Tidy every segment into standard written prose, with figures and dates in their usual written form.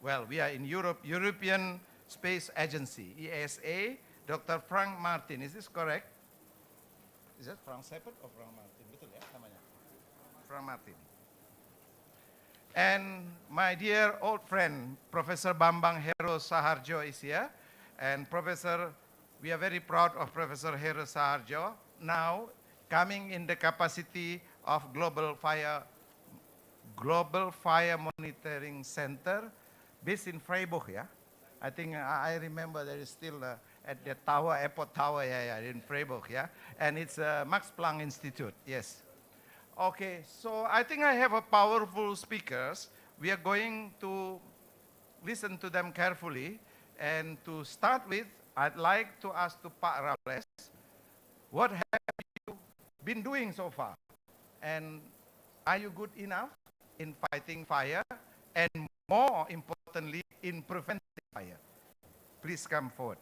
Well, we are in Europe, European Space Agency, ESA, Dr. Frank Martin. Is this correct? Is that Frank Seppert or Frank Martin? Betul ya namanya? Frank Martin. And my dear old friend, Professor Bambang Hero Saharjo is here. And Professor, we are very proud of Professor Hero Saharjo, now coming in the capacity of Global Fire Monitoring Center, based in Freiburg, yeah? I think I remember there is still at the tower, airport tower, yeah, in Freiburg, yeah? And it's Max Planck Institute, yes. Okay, so I think I have a powerful speakers. We are going to listen to them carefully. And to start with, I'd like to ask to Pak Raffles, what have you been doing so far? And are you good enough in fighting fire? And more importantly, in preventing fire? Please come forward.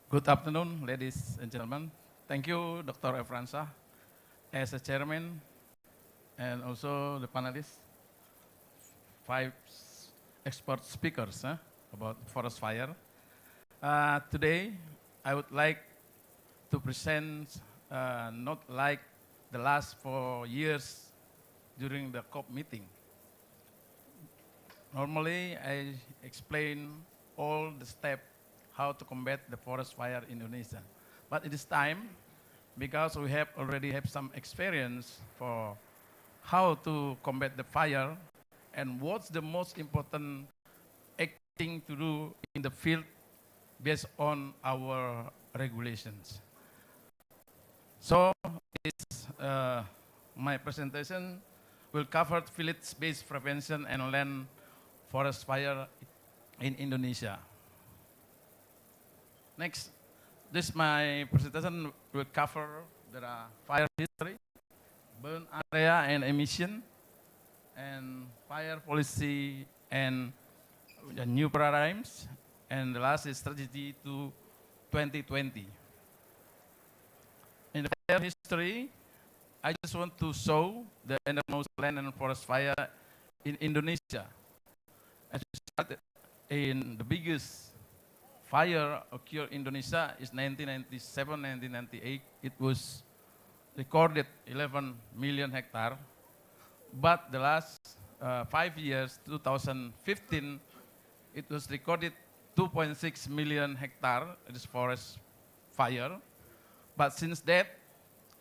Good afternoon, ladies and gentlemen. Thank you, Dr. Efransa, as a chairman, and also the panelists, 5 expert speakers about forest fire. Today, I would like to present not like the last 4 years during the COP meeting. Normally, I explain all the steps how to combat the forest fire in Indonesia. But it is time, because we have already have some experience for how to combat the fire and what's the most important thing to do in the field based on our regulations. So my presentation will cover village-based prevention and land forest fire in Indonesia. Next, my presentation will cover the fire history, burn area and emission, and fire policy and the new paradigms, and the last is strategy to 2020. In the fire history, I just want to show the enormous land and forest fire in Indonesia. As we started in the biggest fire occurred in Indonesia is 1997, 1998. It was recorded 11 million hectare. But the last 5 years, 2015, it was recorded 2.6 million hectare. It is forest fire. But since that,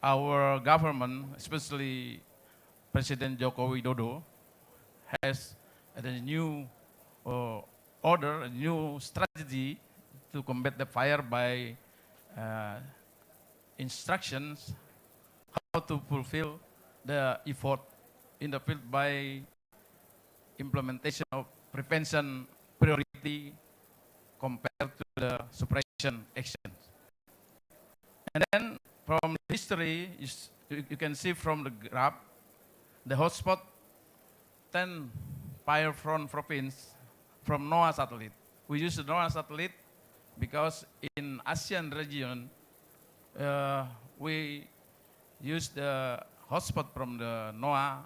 our government, especially President Joko Widodo, has a new order, a new strategy to combat the fire by instructions how to fulfill the effort in the field by implementation of prevention priority compared to the suppression actions. And then from history, you can see from the graph, the hotspot 10 fire front province from NOAA satellite. We use the NOAA satellite because in ASEAN region, we use the hotspot from the NOAA,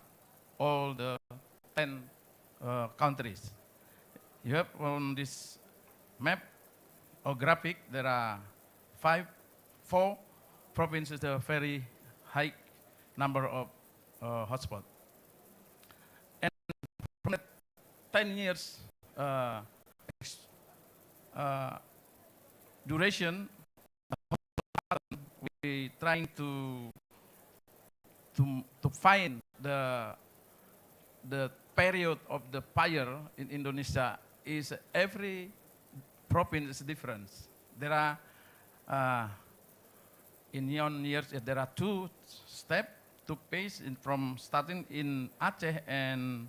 all the 10 countries. You have on this map or graphic, there are 4 provinces, a very high number of hotspots. And from the 10 years duration, we trying to find the period of the fire in Indonesia is every province is different. There are in neon years there are 2 steps, 2 phase from starting in Aceh and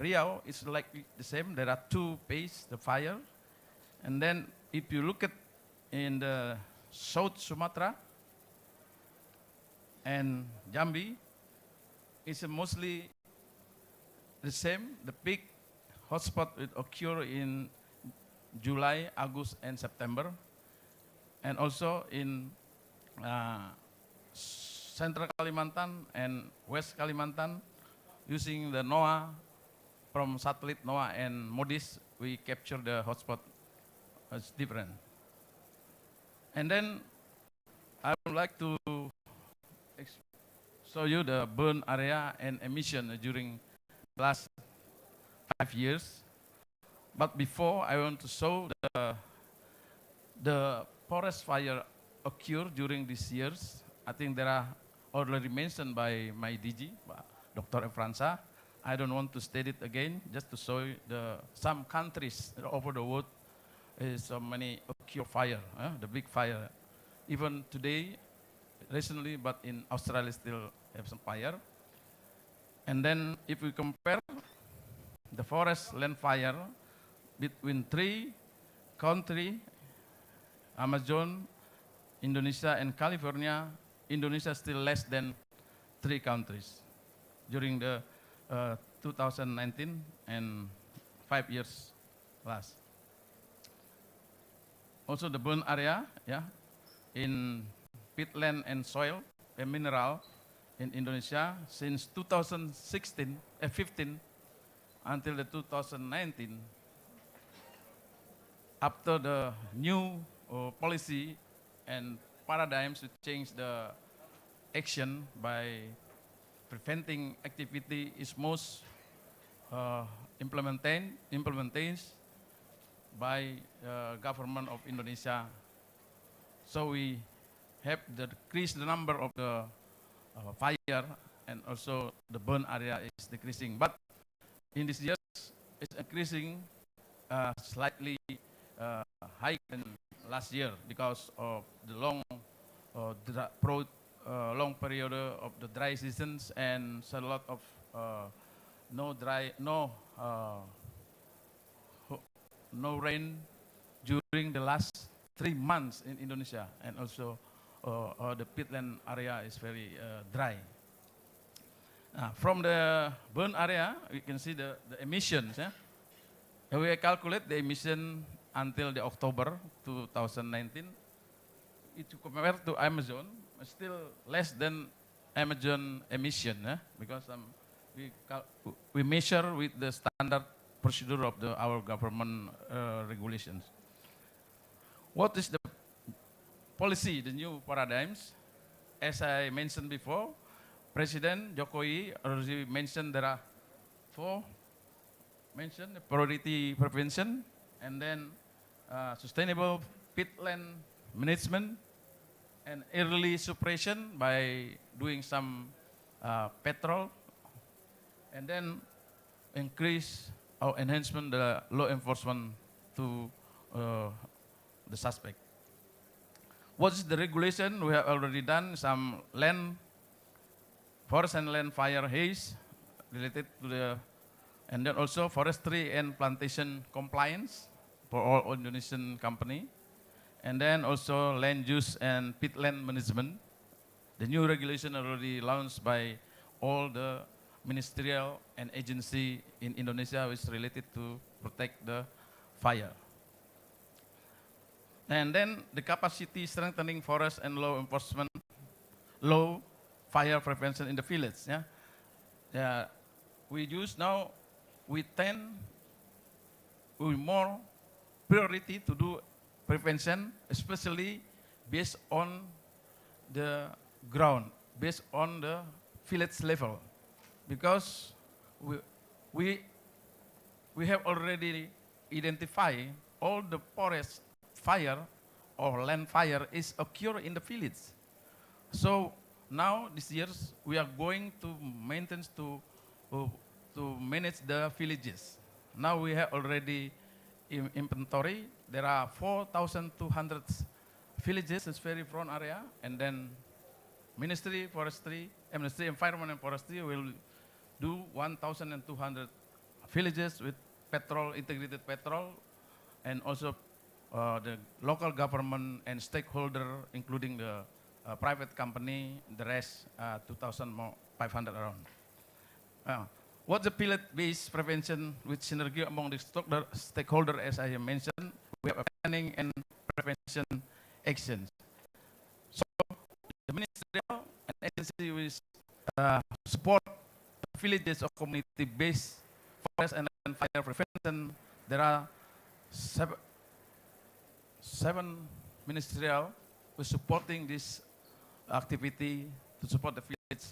Riau. It's like the same. There are 2 phase the fire, and then if you look at in the South Sumatra and Jambi, it's mostly the same. The big hotspot will occur in July, August, and September. And also in Central Kalimantan and West Kalimantan, using the NOAA, from satellite NOAA and MODIS, we capture the hotspot. It's different. And then I would like to show you the burn area and emission during the last 5 years. But before, I want to show the forest fire occur during these years. I think there are already mentioned by my DG, Dr. Efransa. I don't want to state it again, just to show you some countries over the world is so many occur fire, the big fire. Even today, recently, but in Australia still have some fire. And then if we compare the forest land fire between 3 countries, Amazon, Indonesia, and California, Indonesia still less than 3 countries during the 2019 and 5 years last. Also the burn area, in peatland and soil and mineral in Indonesia since 15 until the 2019. After the new policy and paradigms to change the action by preventing activity is most implemented by government of Indonesia. So we have decreased the number of the fire, and also the burn area is decreasing. But in these years, it's increasing slightly higher than last year because of the long period of the dry seasons and a lot of no rain during the last 3 months in Indonesia, and also the peatland area is very dry. From the burn area, we can see the emissions. We calculate the emission until the October 2019. If you compare to Amazon, still less than Amazon emission, because we measure with the standard procedure of our government regulations. What is the policy, the new paradigms? As I mentioned before, President Jokowi already mentioned there are 4 mentioned: priority prevention, and then sustainable peatland management, and early suppression by doing some patrol, and then increase or enhancement the law enforcement to the suspect. What is the regulation? We have already done some forest and land fire haze related to and then also forestry and plantation compliance for all Indonesian company, and then also land use and peatland management. The new regulation already launched by all the ministerial and agency in Indonesia, which is related to protect the fire. And then the capacity strengthening forest and law enforcement, law fire prevention in the village. We use now with more priority to do prevention, especially based on the ground, based on the village level, because we have already identified all the forest fire or land fire is occur in the village. So now this year we are going to maintain to manage the villages. Now we have already inventory. There are 4,200 villages in very prone area, and then Ministry Environment and Forestry will do 1,200 villages with integrated patrol, and also the local government and stakeholder, including the private company, the rest 2,500 around. What's the pilot-based prevention with synergy among the stakeholder, as I have mentioned? we have a planning and prevention actions. So the ministerial and agency will support villages of community-based forest and fire prevention. There are seven ministerial who supporting this activity to support the village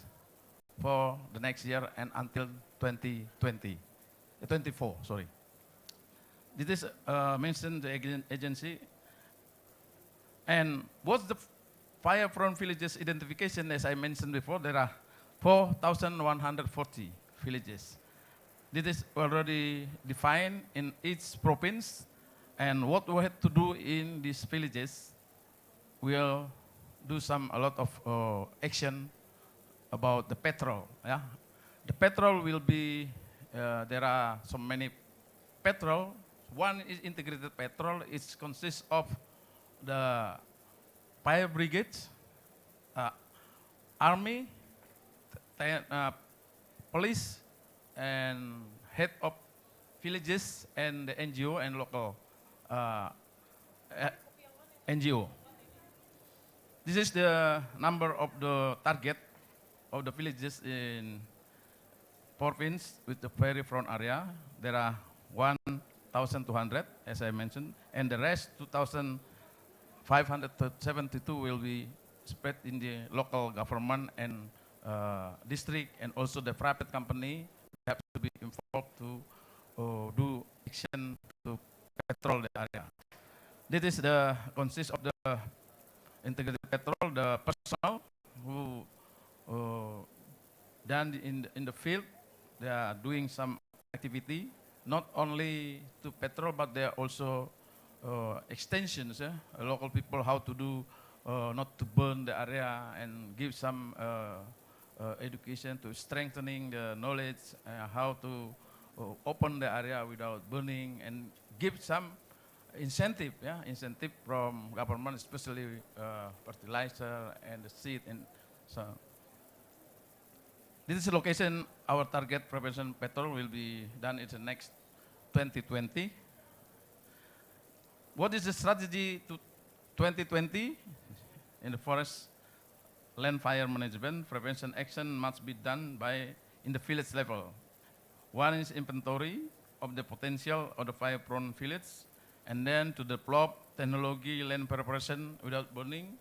for the next year and until 24, sorry. This is mentioned the agency. And what's the fire-prone villages identification? As I mentioned before, there are 4,140 villages. This is already defined in each province. And what we have to do in these villages, we'll do a lot of action about the petrol. Yeah? The petrol will be, there are so many petrol. One is integrated petrol. It consists of the fire brigade, army, police, and head of villages and the NGO and local NGO. This is the number of the target of the villages in province with the very front area. There are 1,200, as I mentioned, and the rest, 2,572, will be spread in the local government and district, and also the private company have to be involved to do action to patrol the area. This is the consists of the integrated patrol, the personnel who done in the field. They are doing some activity, not only to patrol, but they are also extensions. Local people how to do, not to burn the area, and give some education to strengthening the knowledge, how to open the area without burning, and give some incentive, incentive from government, especially fertilizer and the seed. And so this is the location. Our target prevention patrol will be done in the next 2020. What is the strategy to 2020 in the forest land fire management? Prevention action must be done in the village level. One is inventory of the potential of the fire-prone village, and then to develop technology land preparation without burning,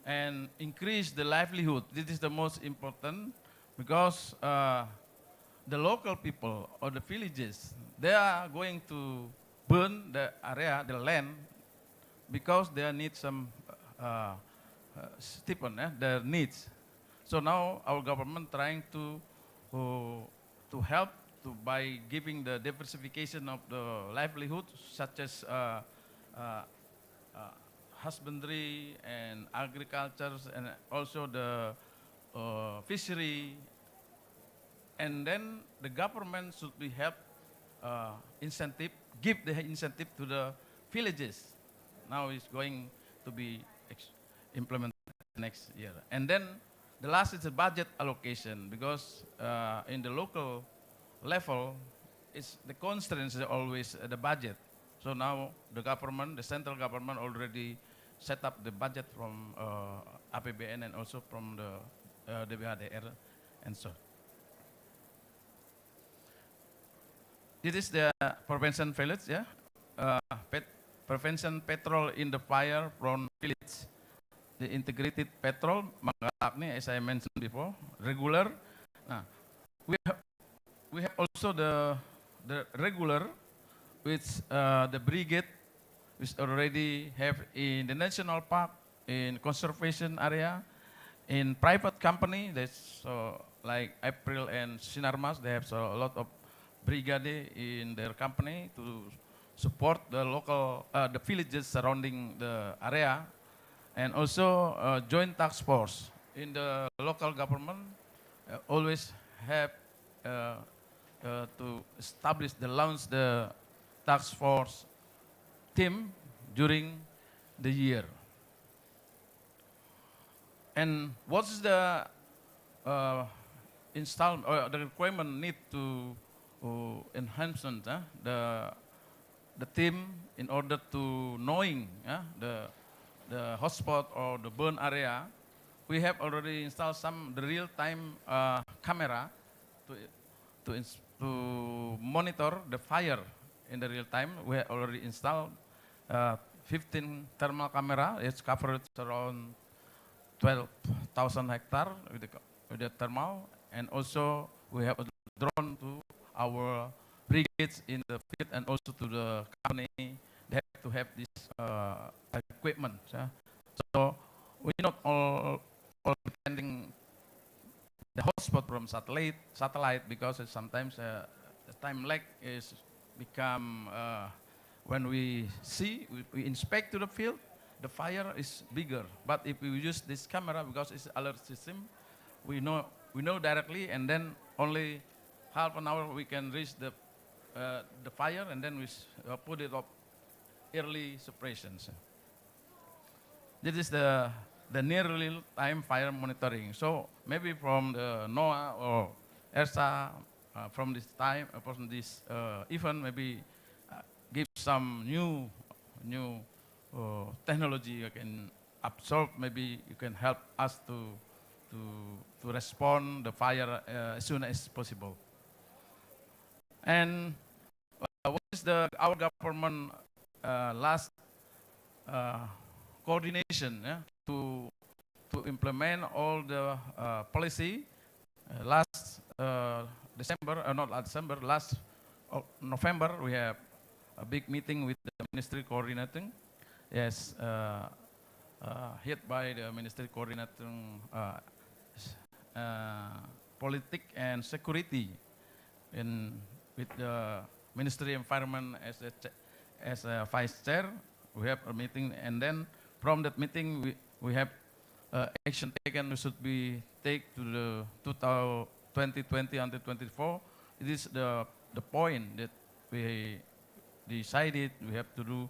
and increase the livelihood. This is the most important, because the local people or the villages, they are going to burn the area, the land, because they need some stipend, their needs. So now our government trying to help by giving the diversification of the livelihood, such as husbandry and agriculture, and also the fishery. And then the government should be help incentive, give the incentive to the villages. Now it's going to be implemented next year. And then the last is the budget allocation, because in the local level, the constraints are always the budget. So now the government, the central government, already set up the budget from APBN and also from the DBHDR and so. This is the prevention village, prevention patrol in the fire-prone village. The integrated patrol, as I mentioned before, regular. We have also the regular, which the brigade, which already have in the national park, in conservation area, in private company. That's like April and Sinarmas. They have a lot of brigade in their company to support the local, the villages surrounding the area, and also joint task force in the local government. Always have to establish launch the task force team during the year. And what's the the requirement need to enhancement, the the team in order to knowing the hotspot or the burn area. We have already installed the real-time camera to monitor the fire in the real time. We have already installed 15 thermal camera. It's covered around 12,000 hectare with the thermal, and also we have a drone to our brigades in the field and also to the company. They have to have this equipment. So we're not all depending the hotspot from satellite because sometimes the time lag is become when we we inspect to the field, the fire is bigger. But if we use this camera, because it's alert system, we know directly, and then only half an hour we can reach the fire, and then we put it up early suppressions. This is the near real-time fire monitoring. So maybe from the NOAA or ERSA, from this time, from this event, maybe give some new technology you can absorb. Maybe you can help us to respond the fire as soon as possible. And what is our government last coordination to implement all the policy? Last December, not last December, last November, we have a big meeting with the ministry coordinating. Yes, hit by the ministry coordinating politics and security, with the Ministry of Environment as a vice chair. We have a meeting, and then from that meeting we have action taken. We should be take to the 2020 until 24. It is the point that we decided we have to do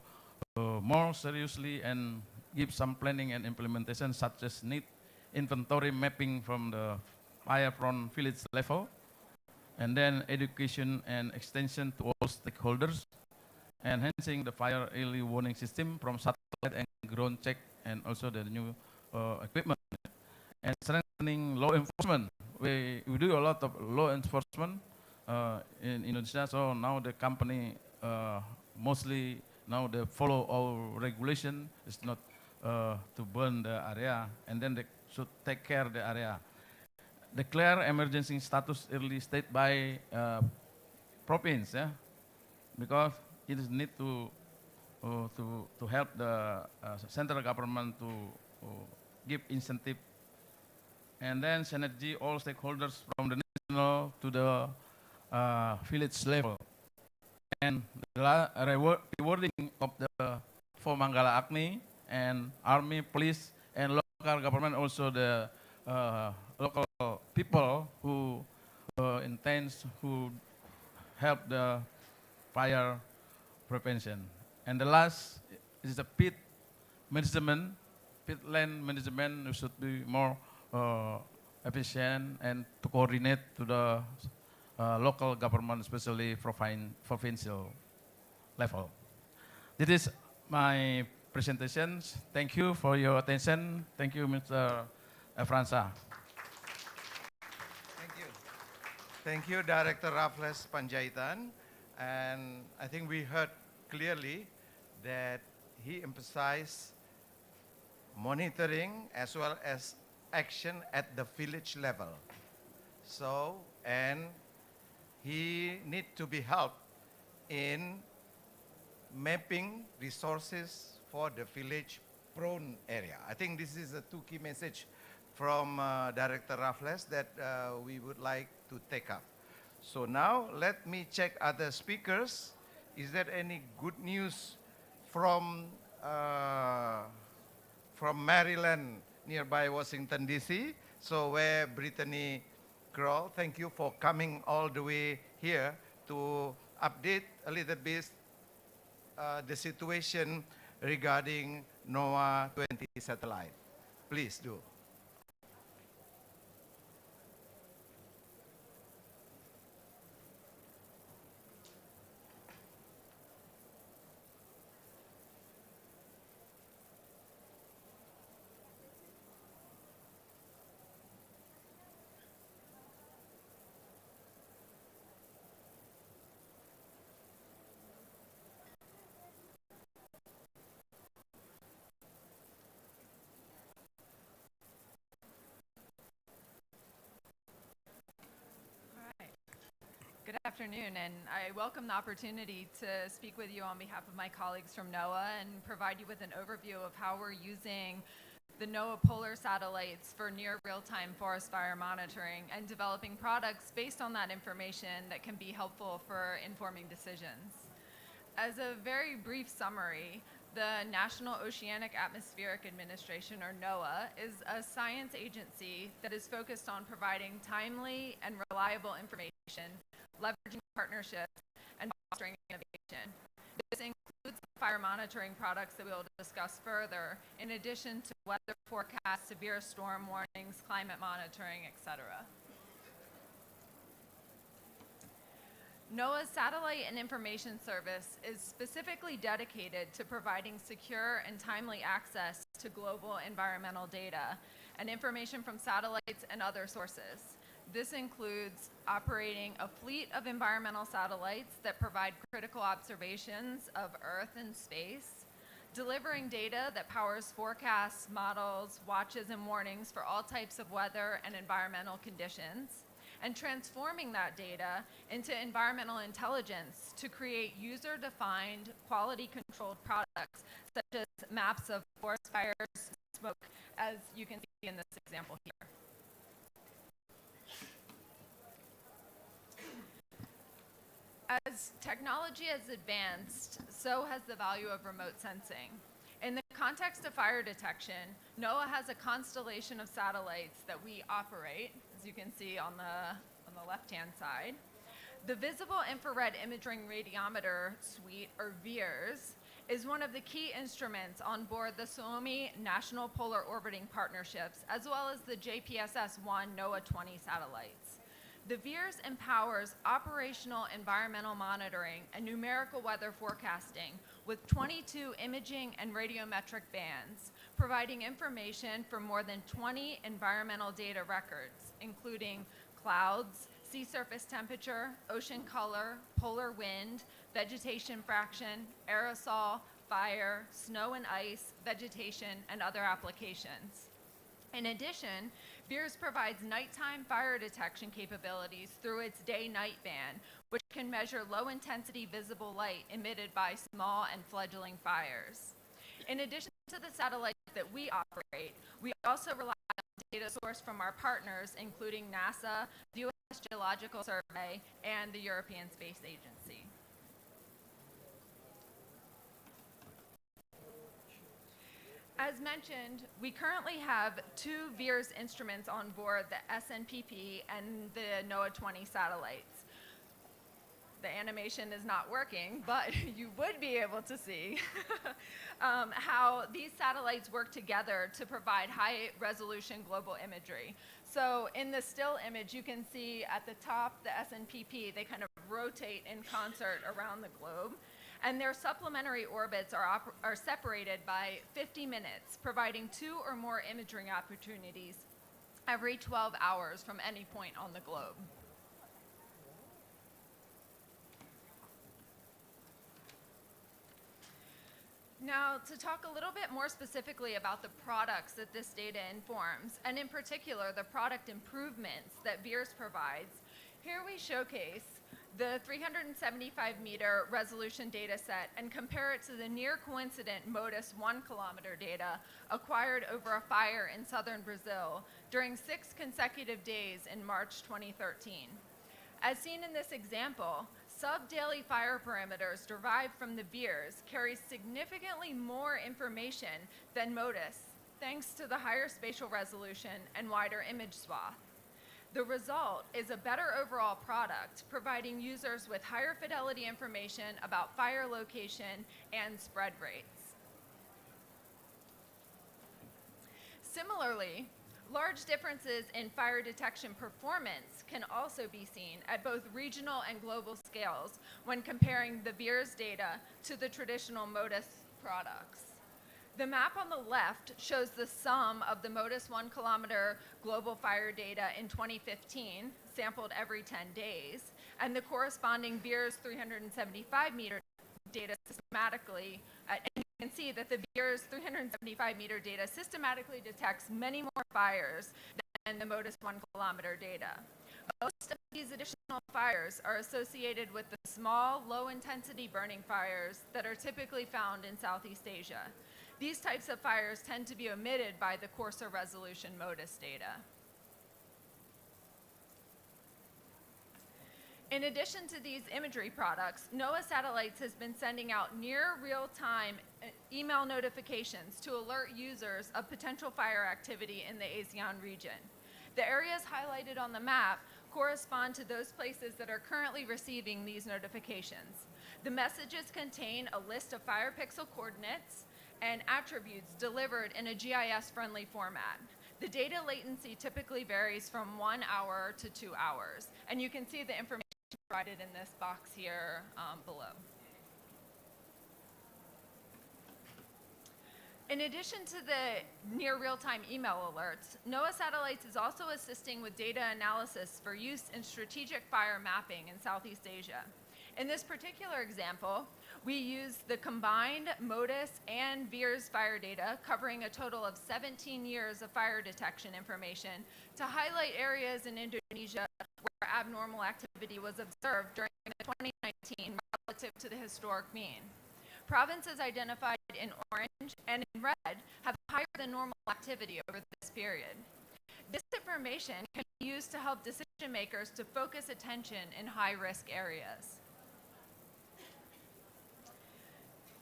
more seriously and give some planning and implementation, such as need inventory mapping from the fire from village level, and then education and extension to all stakeholders, enhancing the fire early warning system from satellite and ground check, and also the new equipment, and strengthening law enforcement. We do a lot of law enforcement in Indonesia, so now the company mostly now they follow our regulation. It's not to burn the area, and then they should take care of the area. Declare emergency status early state by province, because it is need to help the central government to give incentive, and then synergy all stakeholders from the national to the village level, and the rewarding of the for Manggala Agni and army, police, and local government, also the local people who intends who help the fire prevention. And the last is the pit management, pit land management. We should be more efficient and to coordinate to the local government, especially provincial level. This is my presentation. Thank you for your attention. Thank you, Mr. Fransa. Thank you. Thank you, Director Raffles Panjaitan. And I think we heard clearly that he emphasized monitoring as well as action at the village level. So, and he need to be helped in mapping resources for the village prone area. I think this is a two key message from Director Raffles that we would like to take up. So now let me check other speakers. Is there any good news from Maryland, nearby Washington DC? So where Brittany Kroll, thank you for coming all the way here to update a little bit the situation regarding NOAA 20 satellite. Please do. Good afternoon, and I welcome the opportunity to speak with you on behalf of my colleagues from NOAA and provide you with an overview of how we're using the NOAA polar satellites for near real-time forest fire monitoring and developing products based on that information that can be helpful for informing decisions. As a very brief summary, the National Oceanic Atmospheric Administration, or NOAA, is a science agency that is focused on providing timely and reliable information, leveraging partnerships, and fostering innovation. This includes fire monitoring products that we will discuss further, in addition to weather forecasts, severe storm warnings, climate monitoring, etc. NOAA's Satellite and Information Service is specifically dedicated to providing secure and timely access to global environmental data and information from satellites and other sources. This includes operating a fleet of environmental satellites that provide critical observations of Earth and space, delivering data that powers forecasts, models, watches, and warnings for all types of weather and environmental conditions, and transforming that data into environmental intelligence to create user-defined, quality-controlled products, such as maps of forest fires, smoke, as you can see in this example here. As technology has advanced, so has the value of remote sensing. In the context of fire detection, NOAA has a constellation of satellites that we operate, as you can see on the left-hand side. The Visible Infrared Imaging Radiometer Suite, or VIIRS, is one of the key instruments on board the Suomi National Polar Orbiting Partnerships, as well as the JPSS-1 NOAA 20 satellites. The VIIRS empowers operational environmental monitoring and numerical weather forecasting with 22 imaging and radiometric bands, providing information for more than 20 environmental data records, including clouds, sea surface temperature, ocean color, polar wind, vegetation fraction, aerosol, fire, snow and ice, vegetation, and other applications. In addition, VIIRS provides nighttime fire detection capabilities through its day-night band, which can measure low-intensity visible light emitted by small and fledgling fires. In addition to the satellites that we operate, we also rely on data sourced from our partners, including NASA, the U.S. Geological Survey, and the European Space Agency. As mentioned, we currently have two VIIRS instruments on board the SNPP and the NOAA 20 satellites. The animation is not working, but you would be able to see how these satellites work together to provide high-resolution global imagery. So in the still image, you can see at the top, the SNPP, they kind of rotate in concert around the globe. And their supplementary orbits are separated by 50 minutes, providing 2 or more imaging opportunities every 12 hours from any point on the globe. Now, to talk a little bit more specifically about the products that this data informs, and in particular, the product improvements that VIIRS provides, here we showcase the 375-meter resolution data set and compare it to the near-coincident MODIS 1-kilometer data acquired over a fire in southern Brazil during 6 consecutive days in March 2013. As seen in this example, sub-daily fire parameters derived from the VIIRS carry significantly more information than MODIS, thanks to the higher spatial resolution and wider image swath. The result is a better overall product, providing users with higher fidelity information about fire location and spread rates. Similarly, large differences in fire detection performance can also be seen at both regional and global scales when comparing the VIIRS data to the traditional MODIS products. The map on the left shows the sum of the MODIS 1-kilometer global fire data in 2015, sampled every 10 days, and the corresponding VIIRS 375-meter data systematically, and you can see that the VIIRS 375-meter data systematically detects many more fires than the MODIS 1-kilometer data. Most of these additional fires are associated with the small, low-intensity burning fires that are typically found in Southeast Asia. These types of fires tend to be omitted by the coarser resolution MODIS data. In addition to these imagery products, NOAA Satellites has been sending out near real-time email notifications to alert users of potential fire activity in the ASEAN region. The areas highlighted on the map correspond to those places that are currently receiving these notifications. The messages contain a list of fire pixel coordinates and attributes delivered in a GIS-friendly format. The data latency typically varies from 1 hour to 2 hours, and you can see the information provided in this box here below. In addition to the near real-time email alerts, NOAA Satellites is also assisting with data analysis for use in strategic fire mapping in Southeast Asia. In this particular example, we use the combined MODIS and VIIRS fire data covering a total of 17 years of fire detection information to highlight areas in Indonesia where abnormal activity was observed during 2019 relative to the historic mean. Provinces identified in orange and in red have higher than normal activity over this period. This information can be used to help decision makers to focus attention in high-risk areas.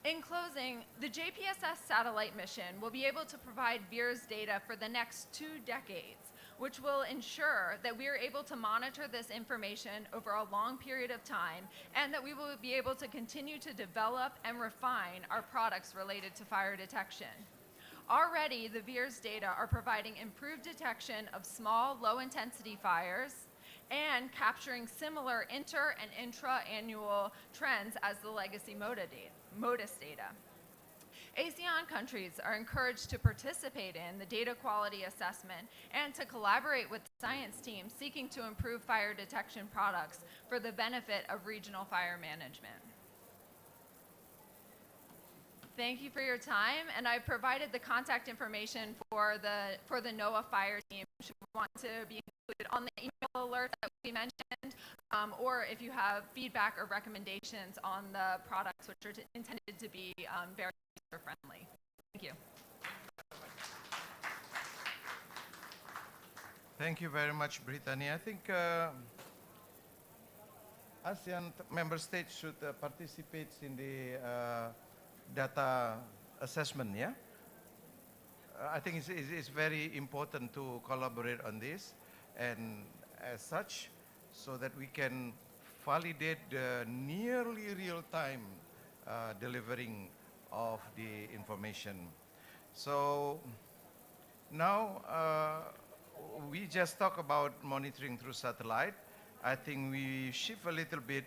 In closing, the JPSS satellite mission will be able to provide VIIRS data for the next 2 decades, which will ensure that we are able to monitor this information over a long period of time and that we will be able to continue to develop and refine our products related to fire detection. Already, the VIIRS data are providing improved detection of small, low-intensity fires and capturing similar inter- and intra-annual trends as the legacy MODIS data. ASEAN countries are encouraged to participate in the data quality assessment and to collaborate with science teams seeking to improve fire detection products for the benefit of regional fire management. Thank you for your time, and I've provided the contact information for the NOAA fire team should you want to be included on the email alert that we mentioned, or if you have feedback or recommendations on the products which are intended to be very user-friendly. Thank you. Thank you very much, Brittany. I think ASEAN member states should participate in the data assessment, yeah? I think it's very important to collaborate on this, and as such, so that we can validate the nearly real-time delivering of the information. So now we just talk about monitoring through satellite. I think we shift a little bit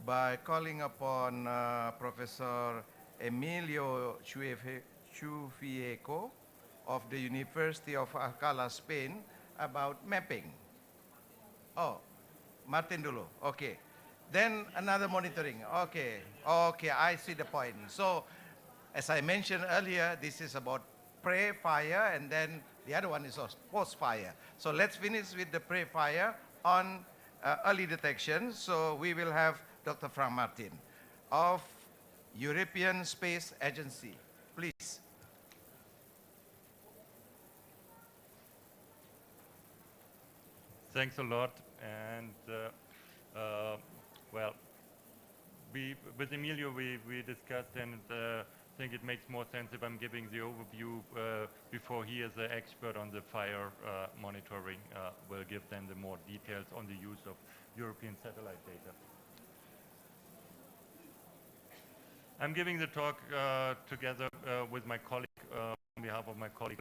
by calling upon Professor Emilio Chufieco of the University of Alcalá, Spain, about mapping. Oh, Martin dulu. Okay. Then another monitoring. Okay. Okay, I see the point. So, as I mentioned earlier, this is about pre-fire, and then the other one is post-fire. So let's finish with the pre-fire on early detection. So we will have Dr. Frank Martin of European Space Agency. Please. Thanks a lot. And well, with Emilio, we discussed, and I think it makes more sense if I'm giving the overview before he, as an expert on the fire monitoring, will give then the more details on the use of European satellite data. I'm giving the talk together with my colleague, on behalf of my colleague,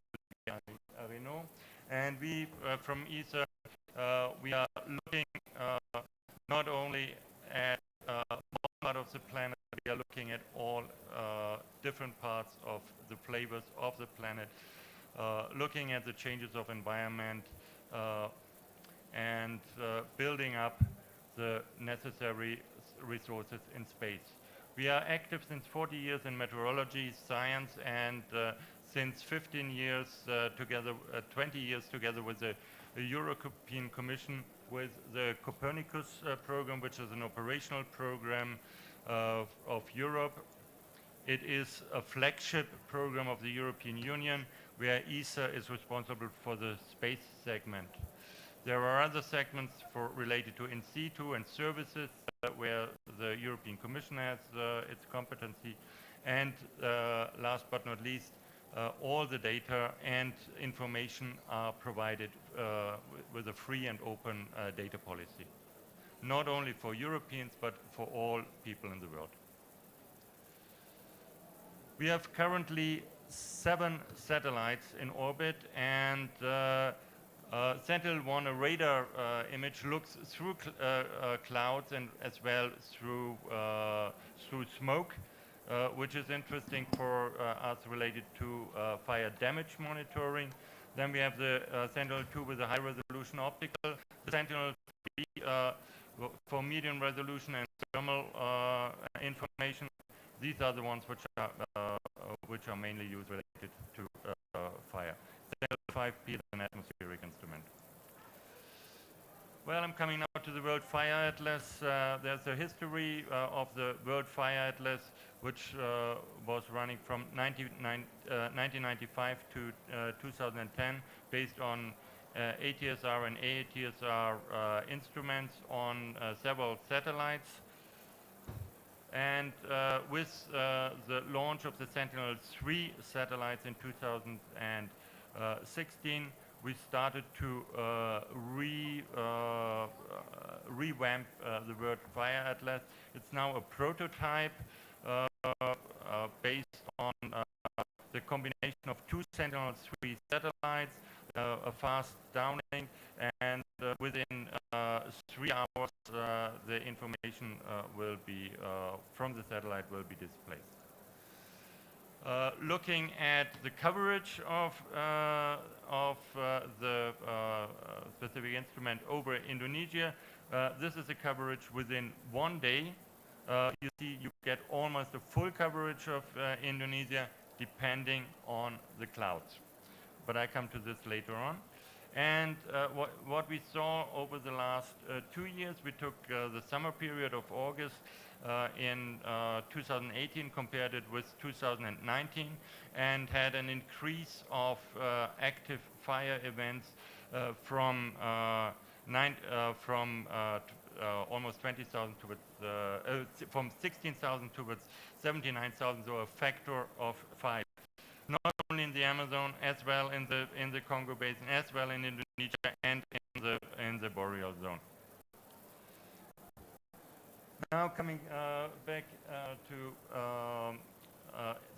Arino, and we, from ESA, we are looking not only at one part of the planet, we are looking at all different parts of the flavors of the planet, looking at the changes of environment, and building up the necessary resources in space. We are active since 40 years in meteorology, science, and since 15 years together, 20 years together with the European Commission, with the Copernicus program, which is an operational program of Europe. It is a flagship program of the European Union, where ESA is responsible for the space segment. There are other segments related to in situ and services where the European Commission has its competency. And last but not least, all the data and information are provided with a free and open data policy, not only for Europeans, but for all people in the world. We have currently 7 satellites in orbit, and Sentinel-1, a radar image, looks through clouds and as well through smoke, which is interesting for us related to fire damage monitoring. Then we have the Sentinel-2 with a high-resolution optical, the Sentinel-3 for medium resolution and thermal information. These are the ones which are mainly used related to fire. Sentinel-5P is an atmospheric instrument. Well, I'm coming now to the World Fire Atlas. There's a history of the World Fire Atlas, which was running from 1995 to 2010, based on ATSR and AATSR instruments on several satellites. And with the launch of the Sentinel-3 satellites in 2016, we started to revamp the World Fire Atlas. It's now a prototype based on the combination of 2 Sentinel-3 satellites, a fast downlink, and within 3 hours the information will be from the satellite will be displayed. Looking at the coverage of the specific instrument over Indonesia, this is a coverage within 1 day. You see, you get almost a full coverage of Indonesia, depending on the clouds. But I come to this later on. And what we saw over the last 2 years, we took the summer period of August in 2018, compared it with 2019, and had an increase of active fire events from almost 20,000 towards from 16,000 towards 79,000, so a factor of 5. Not only in the Amazon, as well in the Congo Basin, as well in Indonesia and in the Boreal Zone. Now coming back to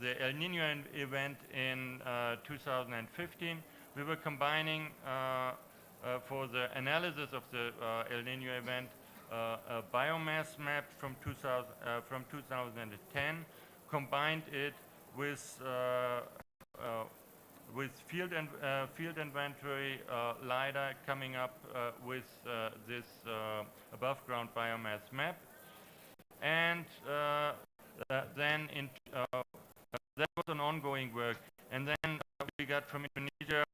the El Niño event in 2015, we were combining for the analysis of the El Niño event a biomass map from 2010, combined it with field inventory LiDAR, coming up with this above ground biomass map, and then that was an ongoing work. And then we got from Indonesia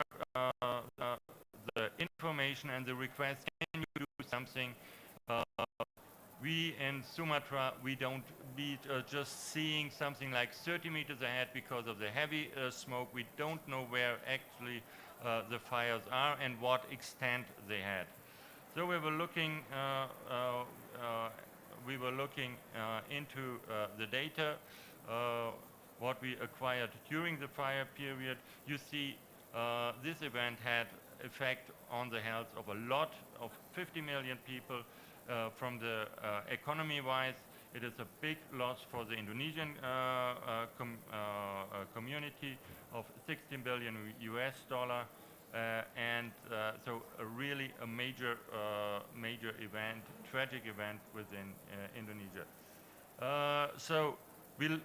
the information and the request, can you do something? We in Sumatra, we don't be just seeing something like 30 meters ahead because of the heavy smoke. We don't know where actually the fires are and what extent they had. So we were looking into the data, what we acquired during the fire period. You see, this event had effect on the health of a lot of 50 million people. From the economy-wise, it is a big loss for the Indonesian community of $16 billion US, and so really a major event, tragic event within Indonesia. So we'll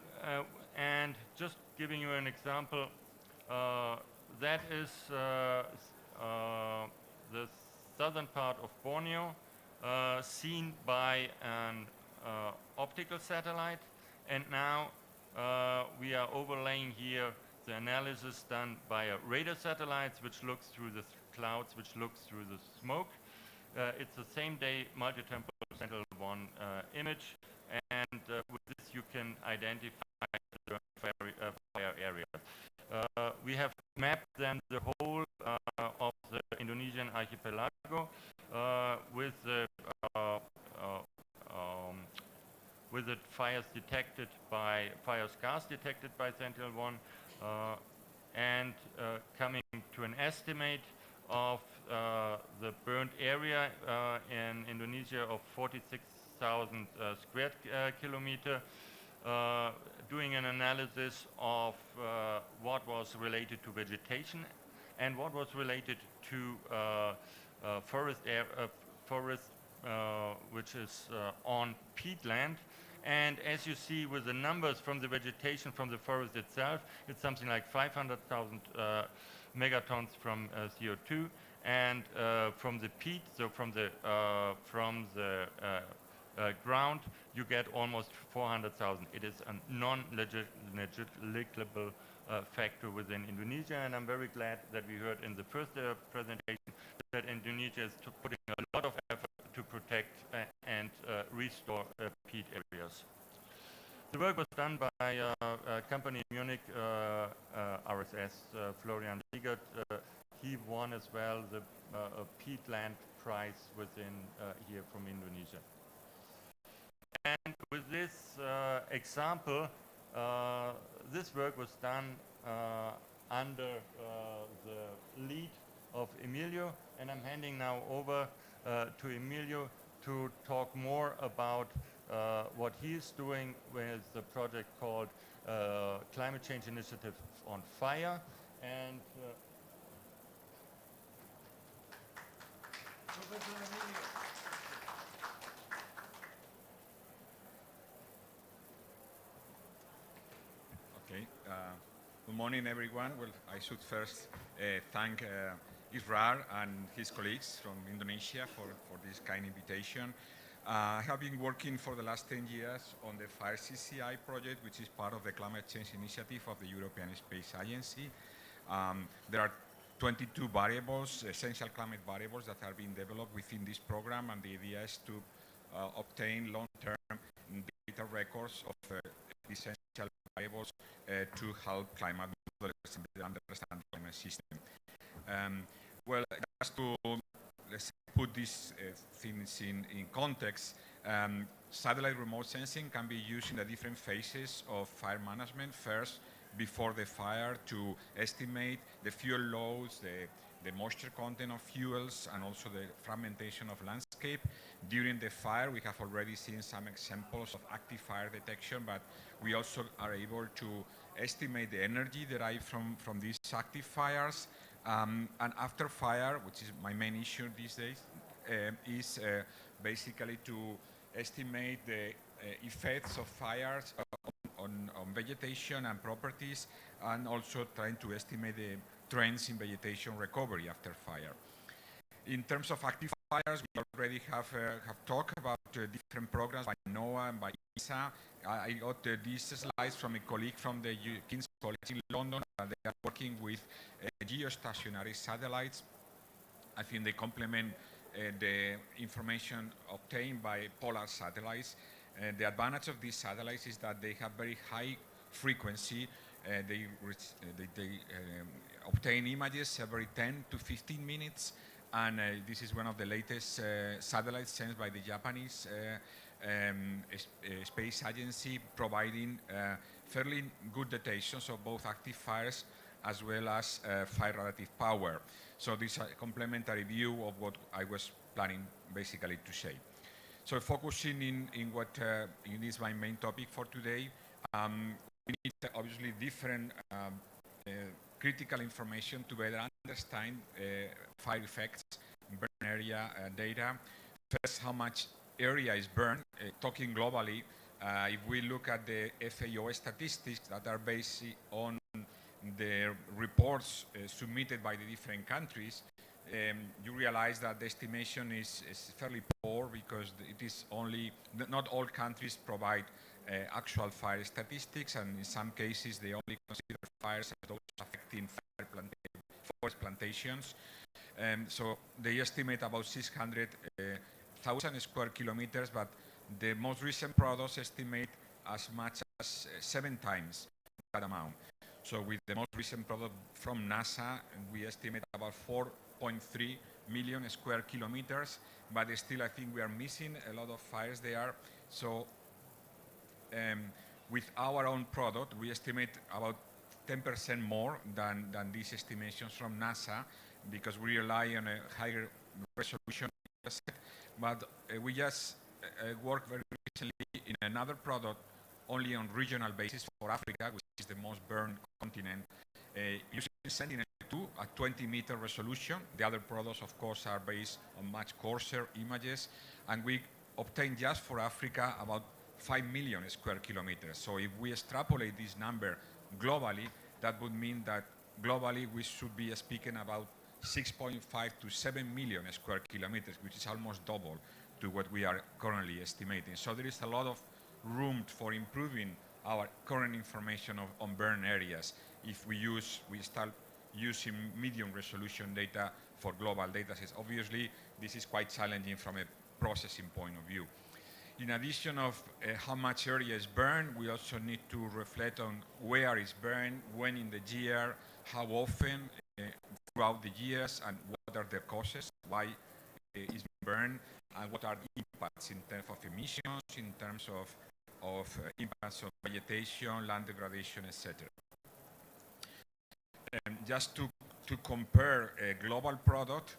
and just giving you an example, that is the southern part of Borneo, seen by an optical satellite, and now we are overlaying here the analysis done by a radar satellite, which looks through the clouds, which looks through the smoke, It's a same-day multi-temporal Sentinel-1 image, and with this you can identify the fire areas. We have mapped then the whole of the Indonesian archipelago with the fire scars detected by Sentinel-1, and coming to an estimate of the burnt area in Indonesia of 46,000 square kilometer, doing an analysis of what was related to vegetation and what was related to forest, which is on peatland. And as you see with the numbers from the vegetation from the forest itself, it's something like 500,000 megatons from CO2, and from the peat, so from the ground, you get almost 400,000. It is a non-negligible factor within Indonesia, and I'm very glad that we heard in the first presentation that Indonesia is putting a lot of effort to protect and restore peat areas. The work was done by a company in Munich, RSS, Florian Wiegert. He won as well the peatland prize within here from Indonesia. And with this example, this work was done under the lead of Emilio, and I'm handing now over to Emilio to talk more about what he is doing with the project called Climate Change Initiative on Fire. And Okay. Good morning, everyone. Well, I should first thank Israr and his colleagues from Indonesia for this kind invitation. I have been working for the last 10 years on the Fire CCI project, which is part of the Climate Change Initiative of the European Space Agency. There are 22 variables, essential climate variables, that are being developed within this program, and the idea is to obtain long-term data records of essential variables to help climate modelers understand the climate system. Well, just to let's put these things in context, satellite remote sensing can be used in the different phases of fire management. First, before the fire, to estimate the fuel loads, the moisture content of fuels, and also the fragmentation of landscape. During the fire, we have already seen some examples of active fire detection, but we also are able to estimate the energy derived from these active fires. And after fire, which is my main issue these days, is basically to estimate the effects of fires on vegetation and properties, and also trying to estimate the trends in vegetation recovery after fire. In terms of active fires, we already have talked about different programs by NOAA and by ESA. I got these slides from a colleague from the King's College in London. They are working with geostationary satellites. I think they complement the information obtained by polar satellites. The advantage of these satellites is that they have very high frequency. They obtain images every 10 to 15 minutes, and this is one of the latest satellites sent by the Japanese space agency, providing fairly good detections of both active fires as well as fire relative power. So this is a complementary view of what I was planning basically to say. So focusing in what is my main topic for today, we need obviously different critical information to better understand fire effects, burn area data. First, how much area is burned. Talking globally, if we look at the FAO statistics that are based on the reports submitted by the different countries, you realize that the estimation is fairly poor, because it is only, not all countries provide actual fire statistics, and in some cases they only consider fires as those affecting fire forest plantations. So they estimate about 600,000 square kilometers, but the most recent products estimate as much as 7 times that amount. So with the most recent product from NASA, we estimate about 4.3 million square kilometers, but still I think we are missing a lot of fires there. So with our own product, we estimate about 10% more than these estimations from NASA, because we rely on a higher resolution set. But we just worked very recently in another product only on regional basis for Africa, which is the most burned continent, using Sentinel-2 at 20-meter resolution. The other products, of course, are based on much coarser images, and we obtained just for Africa about 5 million square kilometers. So if we extrapolate this number globally, that would mean that globally we should be speaking about 6.5 to 7 million square kilometers, which is almost double to what we are currently estimating. So there is a lot of room for improving our current information on burn areas if we start using medium resolution data for global data sets. Obviously, this is quite challenging from a processing point of view. In addition of how much area is burned, we also need to reflect on where it's burned, when in the year, how often throughout the years, and what are the causes, why it's burned, and what are the impacts in terms of emissions, in terms of impacts of vegetation, land degradation, etc. Just to compare a global product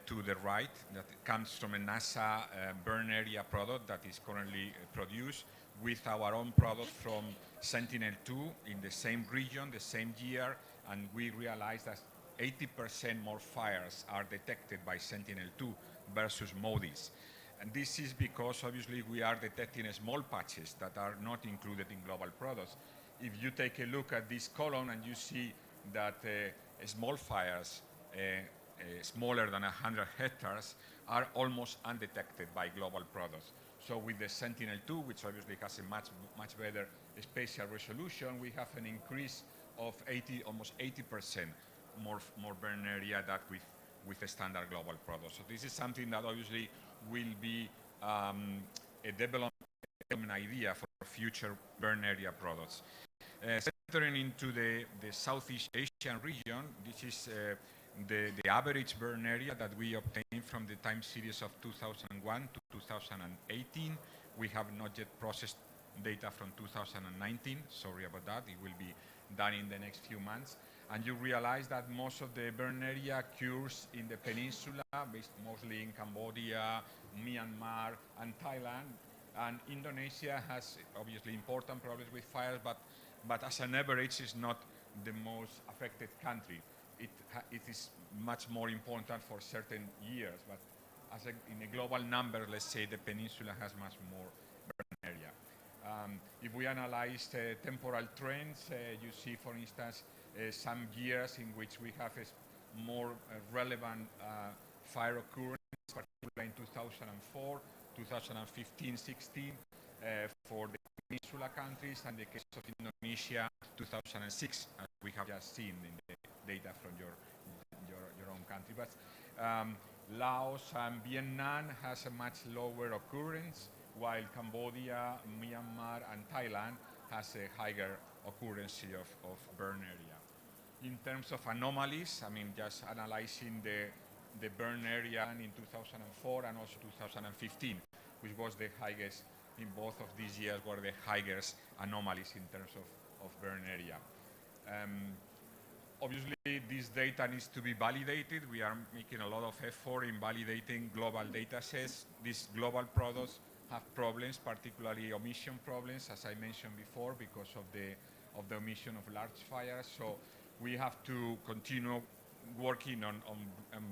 to the right, that comes from a NASA burn area product that is currently produced, with our own product from Sentinel-2 in the same region, the same year, and we realized that 80% more fires are detected by Sentinel-2 versus MODIS. And this is because obviously we are detecting small patches that are not included in global products. If you take a look at this column and you see that small fires, smaller than 100 hectares, are almost undetected by global products. So with the Sentinel-2, which obviously has a much better spatial resolution, we have an increase of almost 80% more burn area than with a standard global product. So this is something that obviously will be a development idea for future burn area products. Centering into the Southeast Asian region, this is the average burn area that we obtained from the time series of 2001 to 2018. We have not yet processed data from 2019. Sorry about that. It will be done in the next few months. And you realize that most of the burn area occurs in the peninsula, based mostly in Cambodia, Myanmar, and Thailand. And Indonesia has obviously important problems with fires, but as an average, is not the most affected country. It is much more important for certain years, but in a global number, let's say the peninsula has much more burn area. If we analyze temporal trends, you see, for instance, some years in which we have a more relevant fire occurrence, particularly in 2004, 2015, 16, for the peninsula countries, and the case of Indonesia, 2006, as we have just seen in the data from your own country. But Laos and Vietnam has a much lower occurrence, while Cambodia, Myanmar, and Thailand has a higher occurrence of burn area. In terms of anomalies, I mean, just analyzing the burn area in 2004 and also 2015, which was the highest, in both of these years were the highest anomalies in terms of burn area. Obviously, this data needs to be validated. We are making a lot of effort in validating global data sets. These global products have problems, particularly omission problems, as I mentioned before, because of the omission of large fires. So we have to continue working on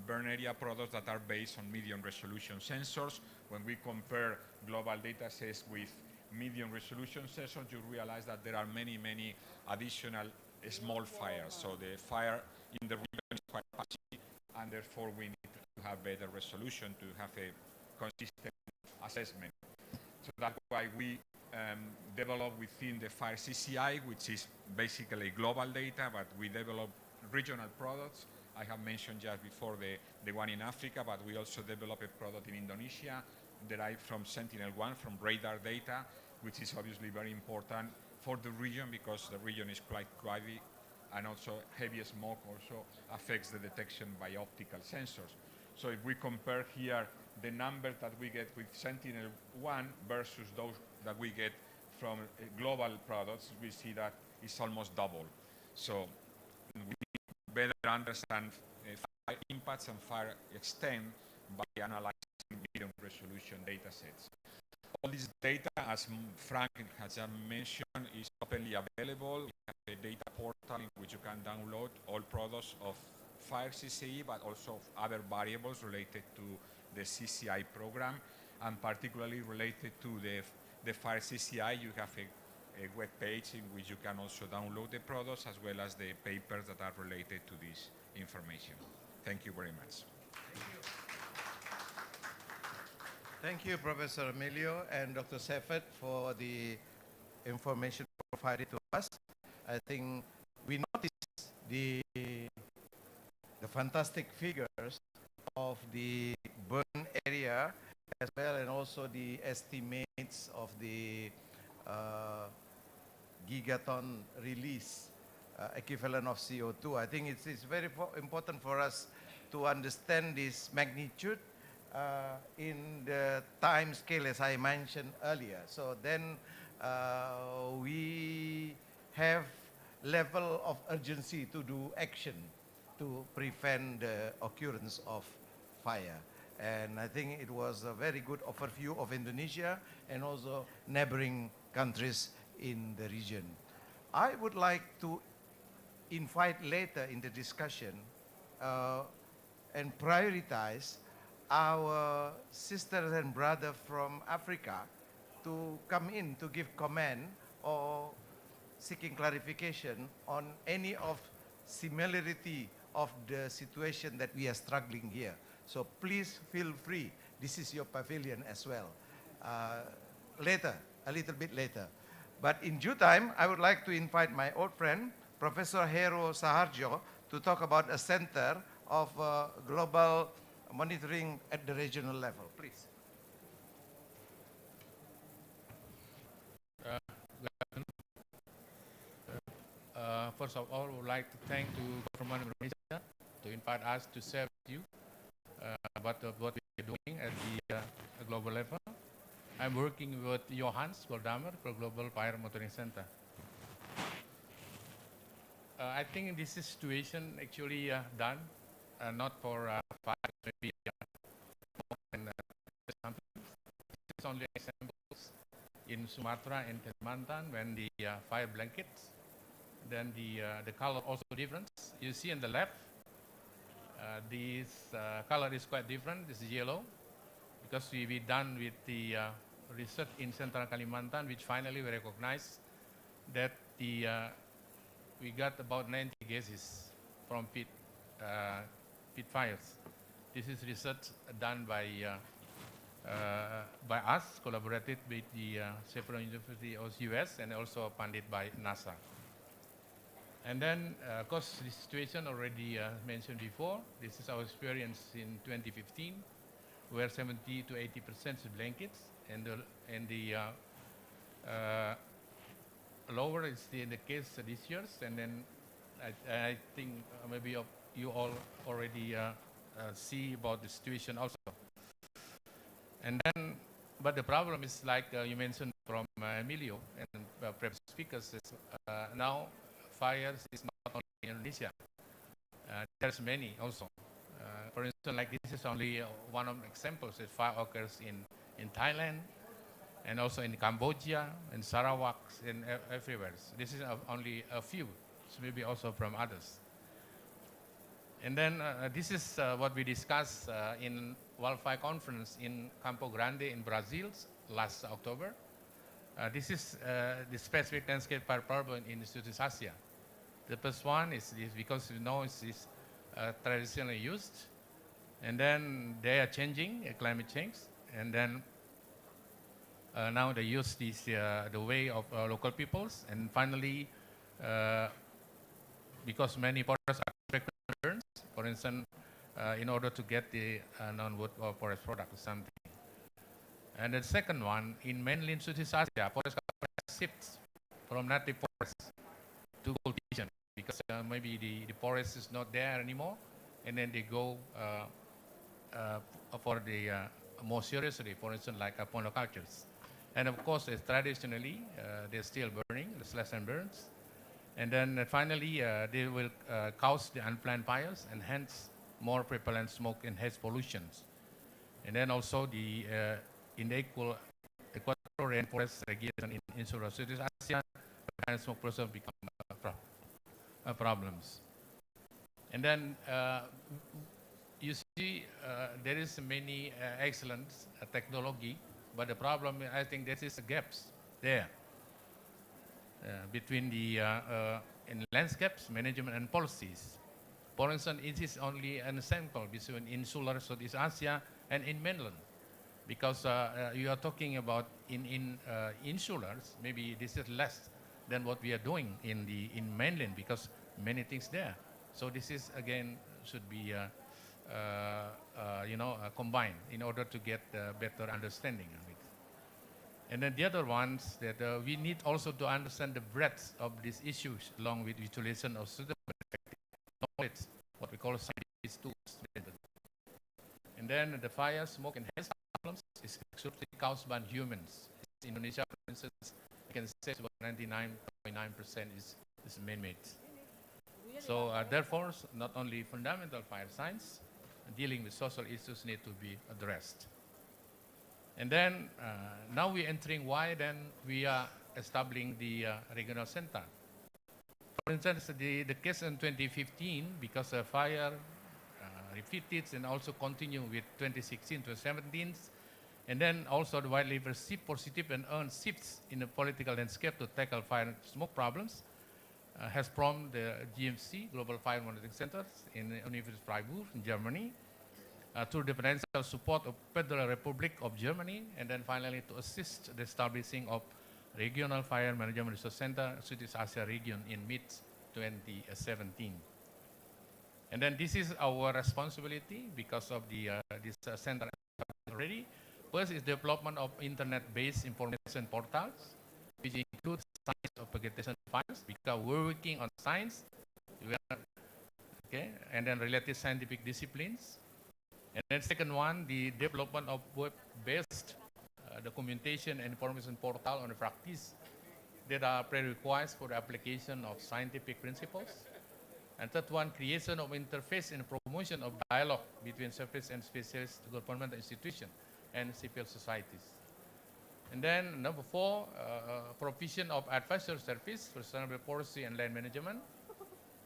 burn area products that are based on medium resolution sensors. When we compare global data sets with medium resolution sensors, you realize that there are many, many additional small fires. So the fire in the region is quite patchy, and therefore we need to have better resolution to have a consistent assessment. So that's why we develop within the Fire CCI, which is basically global data, but we develop regional products I have mentioned just before the one in Africa, but we also developed a product in Indonesia derived from Sentinel-1, from radar data, which is obviously very important for the region because the region is quite cloudy, and also heavy smoke also affects the detection by optical sensors. So if we compare here the numbers that we get with Sentinel-1 versus those that we get from global products, we see that it's almost double. So we need to better understand fire impacts and fire extent by analyzing medium resolution data sets. All this data, as Frank has mentioned, is openly available. We have a data portal in which you can download all products of fire CCE, but also of other variables related to the CCI program, and particularly related to the fire CCI. You have a web page in which you can also download the products as well as the papers that are related to this information. Thank you very much. Thank you, Professor Emilio and Dr. Sefet, for the information provided to us. I think we noticed the fantastic figures of the burn area as well, and also the estimates of the gigaton release equivalent of CO2. I think it's very important for us to understand this magnitude in the time scale, as I mentioned earlier. So then we have level of urgency to do action to prevent the occurrence of fire. And I think it was a very good overview of Indonesia and also neighboring countries in the region. I would like to invite later in the discussion and prioritize our sisters and brothers from Africa to come in to give comment or seeking clarification on any of similarity of the situation that we are struggling here. So please feel free. This is your pavilion as well. Later, a little bit later. But in due time, I would like to invite my old friend, Professor Hero Saharjo, to talk about a center of global monitoring at the regional level. Please. First of all, I would like to thank the government of Indonesia to invite us to share with you about what we are doing at the global level. I'm working with Johannes Goldamer for Global Fire Monitoring Center. I think this is situation actually done not for fire, maybe it's only examples in Sumatra and Kalimantan when the fire blankets, then the color also different. You see on the left, this color is quite different. This is yellow because we done with the research in Central Kalimantan, which finally we recognize that we got about 90 gases from pit fires. This is research done by us, collaborated with the several universities of US and also funded by NASA. And then, of course, this situation already mentioned before. This is our experience in 2015, where 70 to 80% is blankets, and the lower is the case this year. And then I think maybe you all already see about the situation also. And then, but the problem is like you mentioned from Emilio and perhaps speakers, is, now fires is not only in Indonesia. There's many also. For instance, like this is only one of the examples that fire occurs in Thailand and also in Cambodia and Sarawak and everywhere. So this is only a few, so maybe also from others. And then this is what we discussed in Wildfire Conference in Campo Grande in Brazil last October. This is the specific landscape fire problem in Southeast Asia. The first one is because you know it's traditionally used, and then they are changing, climate change, and then now they use this the way of local peoples, and finally because many forests are affected by burns, for prevention in order to get the non-wood or forest product or something. And the second one, in mainland Southeast Asia, forest cover shifts from native forests to cultivation because maybe the forest is not there anymore, and then they go for the more seriously, for instance, like monocultures. And of course, traditionally, they're still burning, the slash and burns. And then finally, they will cause the unplanned fires and hence more prevalent smoke and haze pollutions. And then also the in the equatorial rainforest region in insular Southeast Asia, and smoke pollution become problems. And then you see there is many excellent technology, but the problem, I think, there is gaps there between the in landscapes, management, and policies. For instance, it is only an example between insular Southeast Asia and in mainland, because you are talking about in insulars, maybe this is less than what we are doing in mainland because many things there. So this is again should be combined in order to get better understanding of it. And then the other ones that we need also to understand the breadth of these issues along with utilization of suitable knowledge, what we call science tools. And then the fire, smoke, and health problems is actually caused by humans. In Indonesia, for instance, you can say about 99.9% is man-made. So therefore, not only fundamental fire science, dealing with social issues need to be addressed. And then now we're entering why then we are establishing the regional center. For instance, the case in 2015, because of fire repeated and also continue with 2016 to 2017, and then also the widely perceived positive and earned shifts in the political landscape to tackle fire and smoke problems has prompted the GMC, Global Fire Monitoring Centers in University of Freiburg in Germany, through the financial support of Federal Republic of Germany, and then finally to assist the establishing of Regional Fire Management Research Center, Southeast Asia region in mid-2017. And then this is our responsibility because of the this center already. First is development of internet-based information portals, which includes science of vegetation fires, because we're working on science, okay, and then related scientific disciplines. And then second one, the development of web-based documentation and information portal on the practice that are prerequisites for the application of scientific principles. And third one, creation of interface and promotion of dialogue between surface and specialist government institutions and civil societies. And then number four, provision of advisory service for sustainable policy and land management.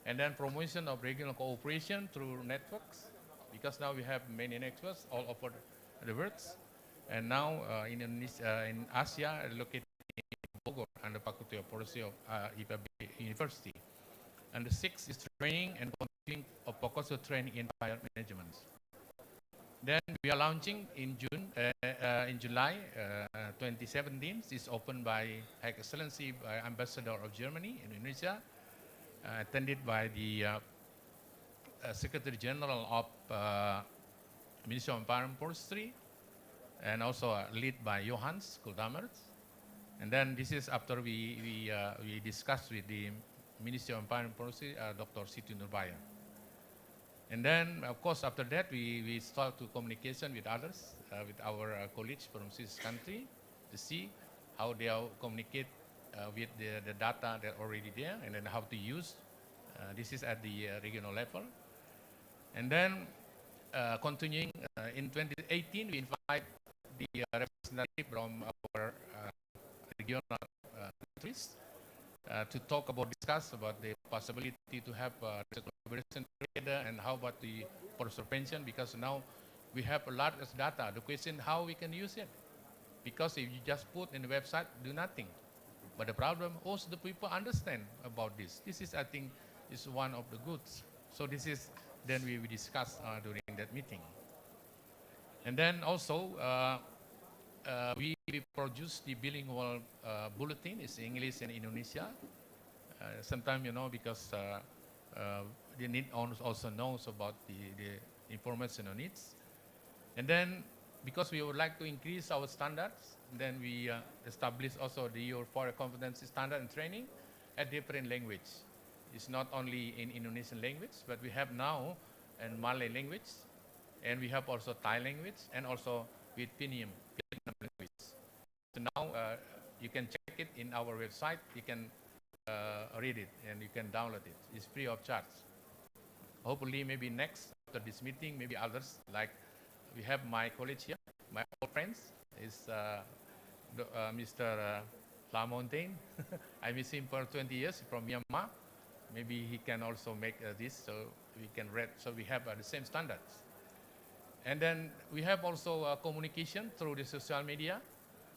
And then promotion of regional cooperation through networks, because now we have many networks all over the world. And now in Asia, located in Bogor under Faculty of Policy of IPB University. And the sixth is training and continuing of vocational training in fire management. Then we are launching in July 2017. It's opened by Her Excellency by Ambassador of Germany in Indonesia, attended by the Secretary General of Ministry of Environment and Forestry, and also led by Johannes Kuldamert. And then this is after we discussed with the Ministry of Environment and Forestry, Dr. Siti Nurbaya. And then, of course, after that, we start to communication with others, with our colleagues from this country, to see how they communicate with the data that are already there, and then how to use. This is at the regional level. And then, continuing in 2018, we invite the representative from our regional countries to discuss about the possibility to have collaboration together, and how about the forest prevention, because now we have a lot of data. The question how we can use it, because if you just put in the website, do nothing. But the problem, also the people understand about this. This is, I think, is one of the goods. So this is, then we discussed during that meeting. And then also, we produced the bilingual bulletin. It's English and Indonesia. Sometimes, because the need also knows about the information on it. And then, because we would like to increase our standards, then we establish also the your fire competency standard and training at different language. It's not only in Indonesian language, but we have now in Malay language, and we have also Thai language, and also Vietnam language. So now you can check it in our website. You can read it and you can download it. It's free of charge. Hopefully, maybe next after this meeting, maybe others like we have my colleague here, my old friends is Mr. Lamontagne. I miss him for 20 years from Myanmar. Maybe he can also make this so we can read. So we have the same standards. And then we have also communication through the social media,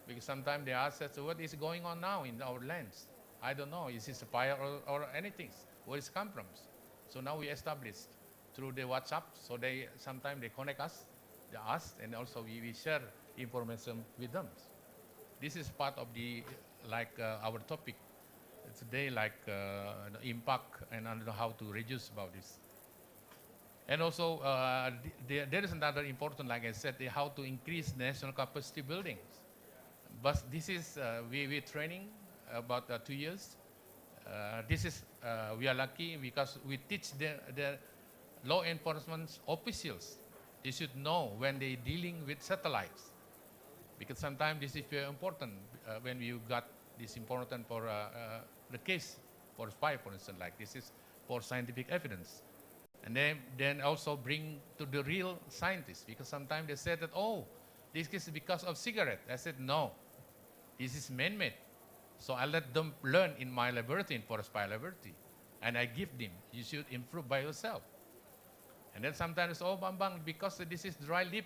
because sometimes they ask us, what is going on now in our lands? I don't know, is it a fire or anything? Where it's come from? So now we established through the WhatsApp, so they sometimes they connect us, and also we share information with them. This is part of the, our topic today, the impact and how to reduce about this. And also, there is another important, like I said, how to increase national capacity building. But this is, we're training about 2 years. This is, we are lucky because we teach the law enforcement officials. They should know when they're dealing with satellites. Because sometimes this is very important when you got this important for the case for spy, for instance, like this is for scientific evidence. And then also bring to the real scientists, because sometimes they said that, oh, this is because of cigarette. I said, no, this is man-made. So I let them learn in my laboratory, in forest fire laboratory. And I give them, you should improve by yourself. And then sometimes, oh, Bambang, because this is dry leaf,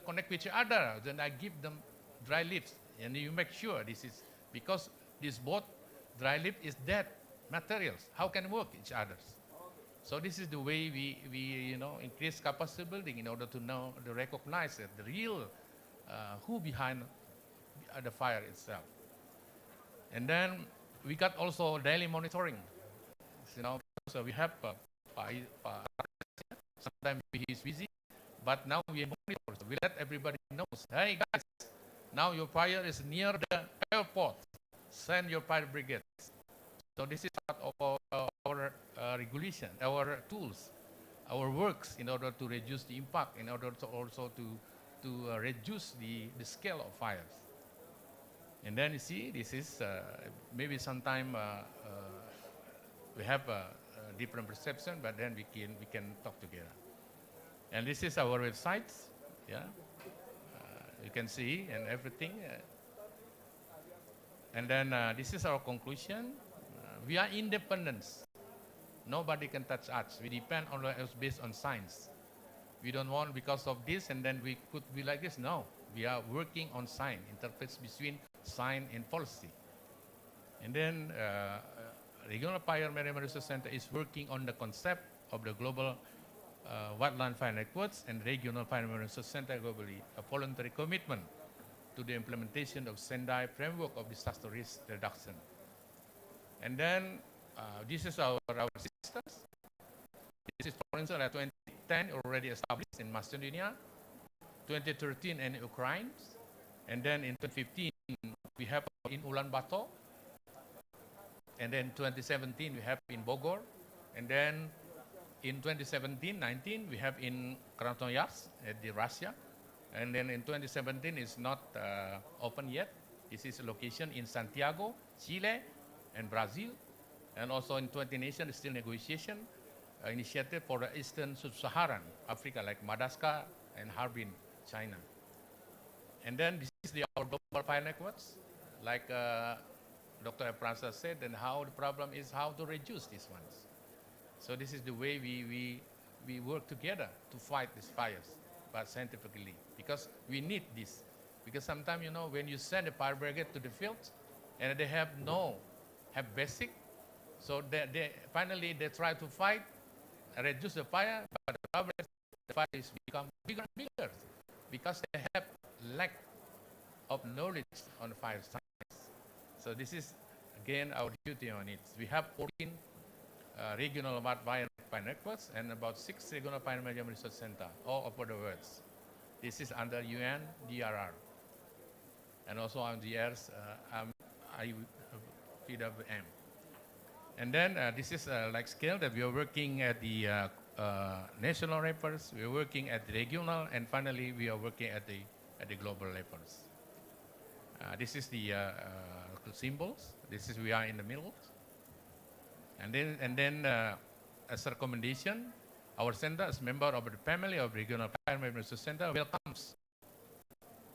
connect with each other, then I give them dry leaves. And you make sure this is, because this both dry leaf is dead materials. How can work each other? So this is the way we increase capacity building in order to know, to recognize that the real, who behind the fire itself. And then we got also daily monitoring. So we have, sometimes he is busy, but now we monitor. So we let everybody know, hey guys, now your fire is near the airport. Send your fire brigades. So this is part of our regulation, our tools, our works in order to reduce the impact, in order to also to reduce the scale of fires. And then you see, this is maybe sometime we have a different perception, but then we can talk together. And this is our website, yeah. You can see and everything. And then this is our conclusion. We are independent. Nobody can touch us. We depend on us based on science. We don't want because of this and then we could be like this. No, we are working on science, interface between science and policy. And then Regional Fire Management Research Center is working on the concept of the global wildland fire networks and Regional Fire Management Research Center globally, a voluntary commitment to the implementation of Sendai framework of disaster risk reduction. And then this is our systems. This is, for instance, 2010 already established in Macedonia, 2013 in Ukraine, and then in 2015 we have in Ulaanbaatar, and then 2017 we have in Bogor, and then in 2017-19 we have in Krasnoyarsk at the Russia, and then in 2017 it's not open yet. This is a location in Santiago, Chile, and Brazil, and also in 20 nations is still negotiation initiative for the Eastern Sub-Saharan Africa, like Madagascar and Harbin, China. And then this is our global fire networks, like Dr. Prasa said, and how the problem is how to reduce these ones. So this is the way we work together to fight these fires, but scientifically, because we need this. Because sometimes, when you send a fire brigade to the field, and they have basic, so finally they try to fight, reduce the fire, but the fire is become bigger and bigger because they have lack of knowledge on fire science. So this is again our duty on it. We have 14 regional wildfire networks and about 6 regional fire management research centers all over the world. This is under UN DRR. And also on the years, PWM. And then this is like scale that we are working at the national levels, we are working at the regional, and finally we are working at the global levels. This is the symbols. This is we are in the middle. And then as a recommendation, our center as member of the family of Regional Fire Management Center welcomes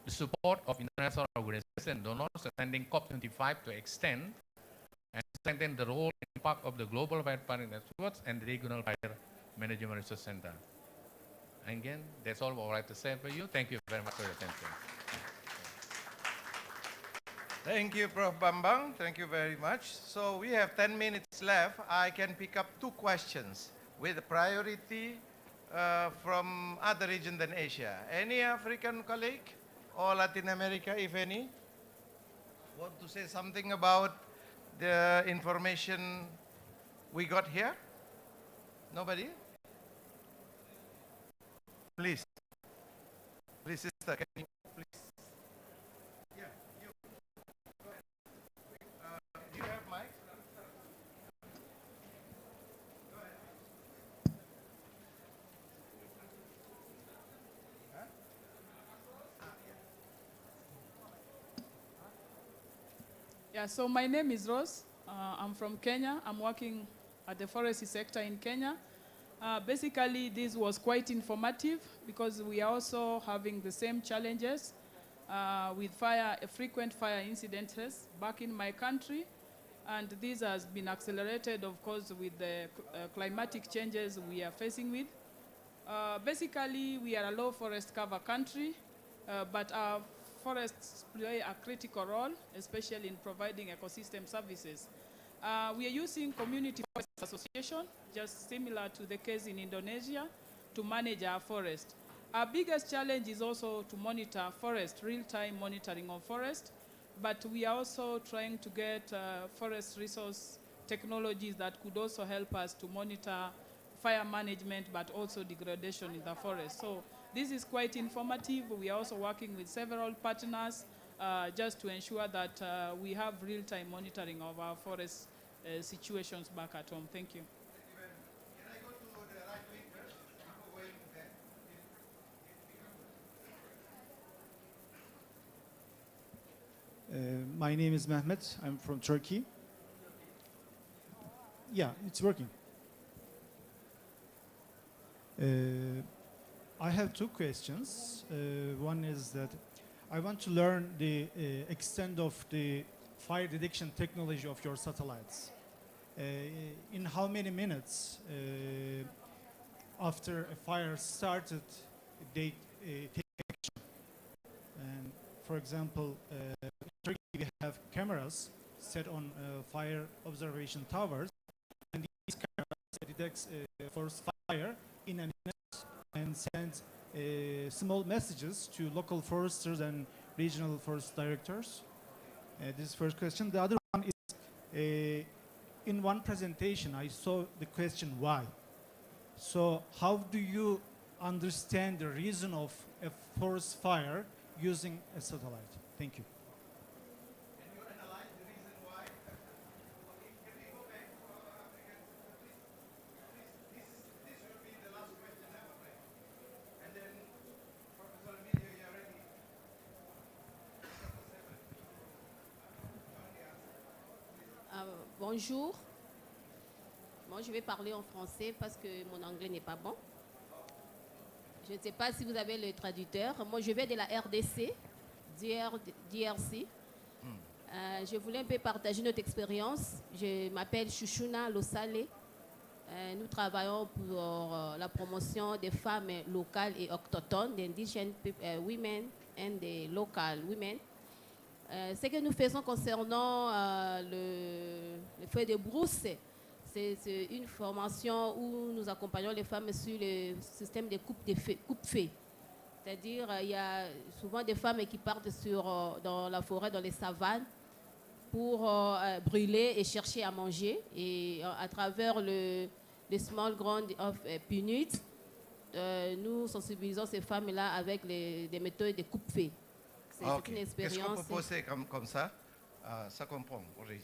the support of international organizations and donors attending COP25 to extend and strengthen the role and impact of the global fire fighting networks and the Regional Fire Management Research Center. And again, that's all I would like to say for you. Thank you very much for your attention. Thank you, Prof. Bambang. Thank you very much. So we have 10 minutes left. I can pick up 2 questions with priority from other region than Asia. Any African colleague or Latin America, if any, want to say something about the information we got here? Nobody? Please. Please, sister, can you please? Yeah, you. Go ahead. Do you have mic? Go ahead. Huh? Yeah, so my name is Rose. I'm from Kenya. I'm working at the forestry sector in Kenya. Basically, this was quite informative because we are also having the same challenges with frequent fire incidents back in my country. And this has been accelerated, of course, with the climatic changes we are facing with. Basically, we are a low forest cover country, but our forests play a critical role, especially in providing ecosystem services. We are using community forest association, just similar to the case in Indonesia, to manage our forest. Our biggest challenge is also to monitor forest, real-time monitoring of forest, but we are also trying to get forest resource technologies that could also help us to monitor fire management, but also degradation in the forest. So this is quite informative. We are also working with several partners just to ensure that we have real-time monitoring of our forest situations back at home. Thank you. Can I go to the right wing first before going there? My name is Mehmet. I'm from Turkey. Yeah, it's working. I have 2 questions. One is that I want to learn the extent of the fire detection technology of your satellites. In how many minutes after a fire started, they take action? And for example, in Turkey we have cameras set on fire observation towers, and these cameras detect forest fire in a minute and send small messages to local foresters and regional forest directors. This is the first question. The other one is, in one presentation, I saw the question why. So how do you understand the reason of a forest fire using a satellite? Thank you. Can you analyze the reason why? Can we go back to African? Please, this will be the last question, I'm afraid. And then, Professor Emilio, you are ready. Bonjour. Moi, je vais parler en français parce que mon anglais n'est pas bon. Je ne sais pas si vous avez le traducteur. Moi, je viens de la RDC, DRC. Je voulais un peu partager notre expérience. Je m'appelle Chouchouna Losale. Nous travaillons pour la promotion des femmes locales et autochtones, des indigènes women and des local women. Ce que nous faisons concernant le feu de brousse, c'est une formation où nous accompagnons les femmes sur le système de coupe-feu. C'est-à-dire il y a souvent des femmes qui partent dans la forêt, dans les savanes, pour brûler et chercher à manger. Et à travers le Small Ground of Punit, nous sensibilisons ces femmes-là avec des méthodes de coupe-fée. C'est une Qu'est-ce qu'on expérience. peut poser comme ça? Ça comprend already.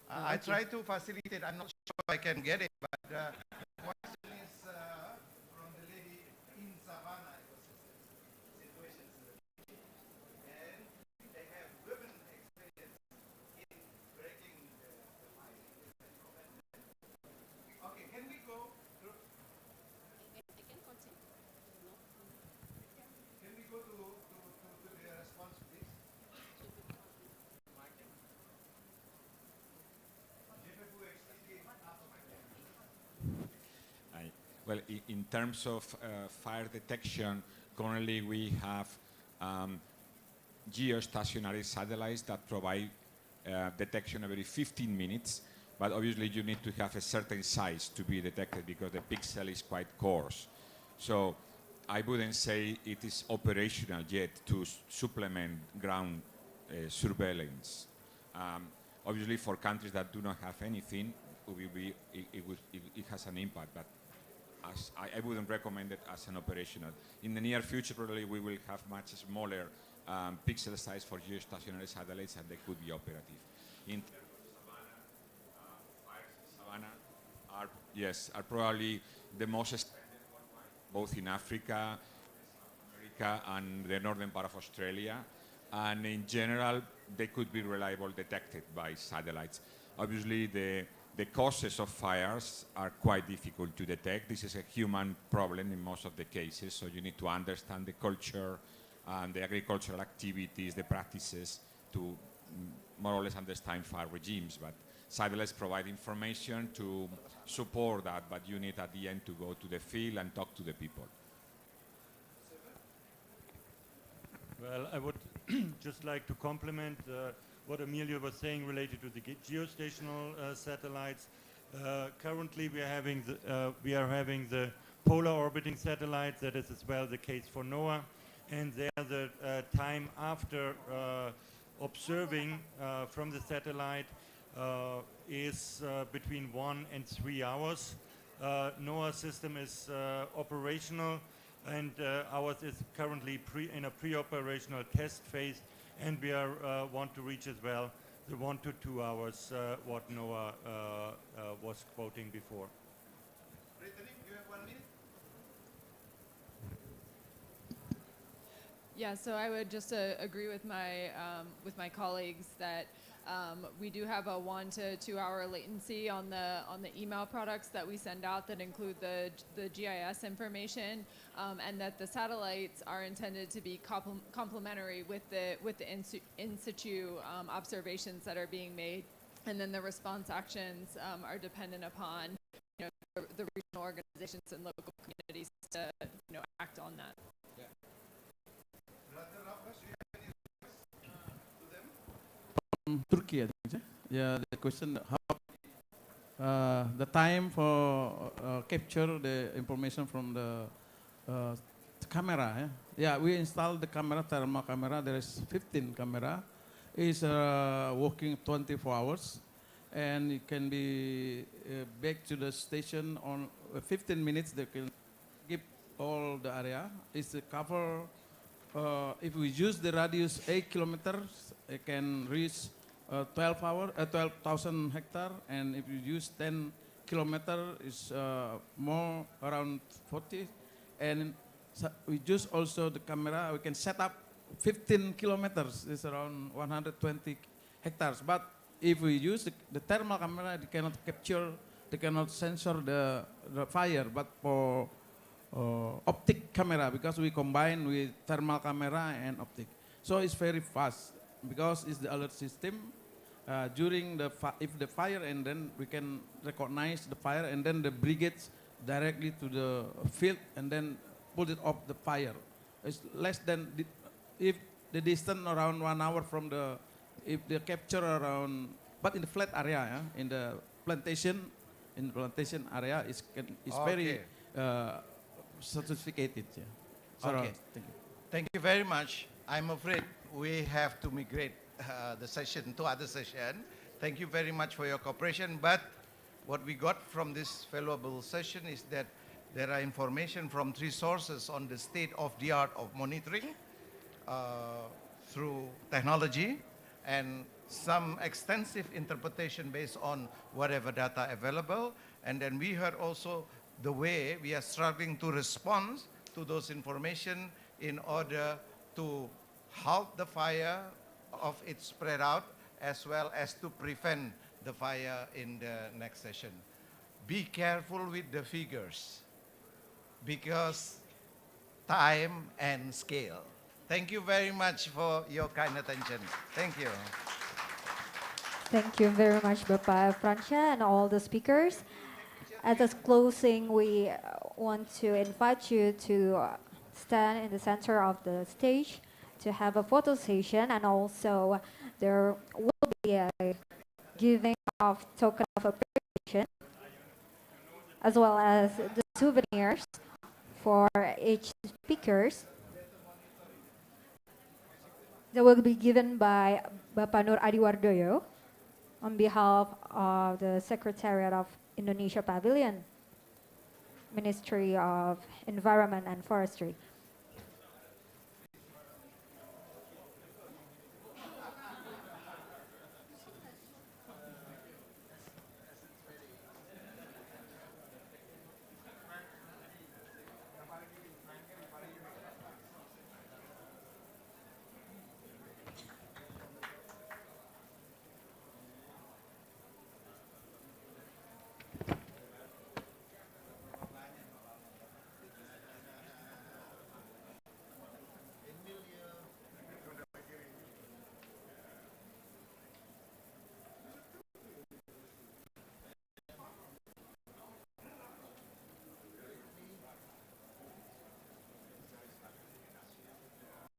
I Ah, ok. try to facilitate. I'm not sure I can get it, but the question is from the lady in Savannah. It was a situation, and they have women experience in breaking the fire. Okay, can we go? Can we go to the response, please? Well, in terms of fire detection, currently we have geostationary satellites that provide detection every 15 minutes, but obviously you need to have a certain size to be detected because the pixel is quite coarse. So I wouldn't say it is operational yet to supplement ground surveillance. Obviously for countries that do not have anything, it has an impact, but I wouldn't recommend it as an operational. In the near future, probably we will have much smaller pixel size for geostationary satellites, and they could be operative. In terms of Savannah, fires in Savannah are probably the most extended one, both in Africa, South America, and the northern part of Australia. And in general, they could be reliably detected by satellites. Obviously, the causes of fires are quite difficult to detect. This is a human problem in most of the cases, so you need to understand the culture and the agricultural activities, the practices to more or less understand fire regimes. But satellites provide information to support that, but you need at the end to go to the field and talk to the people. Well, I would just like to complement what Emilio was saying related to the geostational satellites. Currently, we are having the polar orbiting satellites. That is as well the case for NOAA, and there the time after observing from the satellite is between 1 and 3 hours. NOAA system is operational, and ours is currently in a pre-operational test phase, and we want to reach as well the 1 to 2 hours what NOAA was quoting before. Brittany, you have 1 minute. Yeah, so I would just agree with my colleagues that we do have a 1 to 2 hour latency on the email products that we send out that include the GIS information, and that the satellites are intended to be complementary with the in situ observations that are being made, and then the response actions are dependent upon the regional organizations and local communities to act on that. Turkey, I think. Yeah, the question how the time for capture the information from the camera. Yeah, we installed the camera, thermal camera. There is 15 camera. It's working 24 hours, and it can be back to the station on 15 minutes. They can give all the area. It's a cover. If we use the radius 8 kilometers, it can reach 12,000 hectares, and if you use 10 kilometers, it's more around 40. And so we use also the camera. We can set up 15 kilometers. It's around 120 hectares. But if we use the thermal camera, they cannot capture, they cannot sensor the fire. But for optic camera, because we combine with thermal camera and optic, so it's very fast because it's the alert system. During if the fire, and then we can recognize the fire, and then the brigades directly to the field, and then put it off the fire. It's less than if the distance around 1 hour from if the capture around, but in the flat area, in the plantation area, it's very sophisticated. Yeah. Okay. Thank you. Thank you very much. I'm afraid we have to migrate the session, two other session. Thank you very much for your cooperation. But what we got from this valuable session is that there are information from three sources on the state of the art of monitoring through technology and some extensive interpretation based on whatever data available. And then we heard also the way we are struggling to respond to those information in order to halt the fire of it spread out as well as to prevent the fire in the next session. Be careful with the figures because time and scale. Thank you very much for your kind attention. Thank you. Thank you very much, Bapak Francia and all the speakers. At the closing, we want to invite you to stand in the center of the stage to have a photo session, and also there will be a giving of token of appreciation as well as the souvenirs for each speakers that will be given by Bapak Nur Adiwardoyo on behalf of the Secretariat of Indonesia Pavilion, Ministry of Environment and Forestry.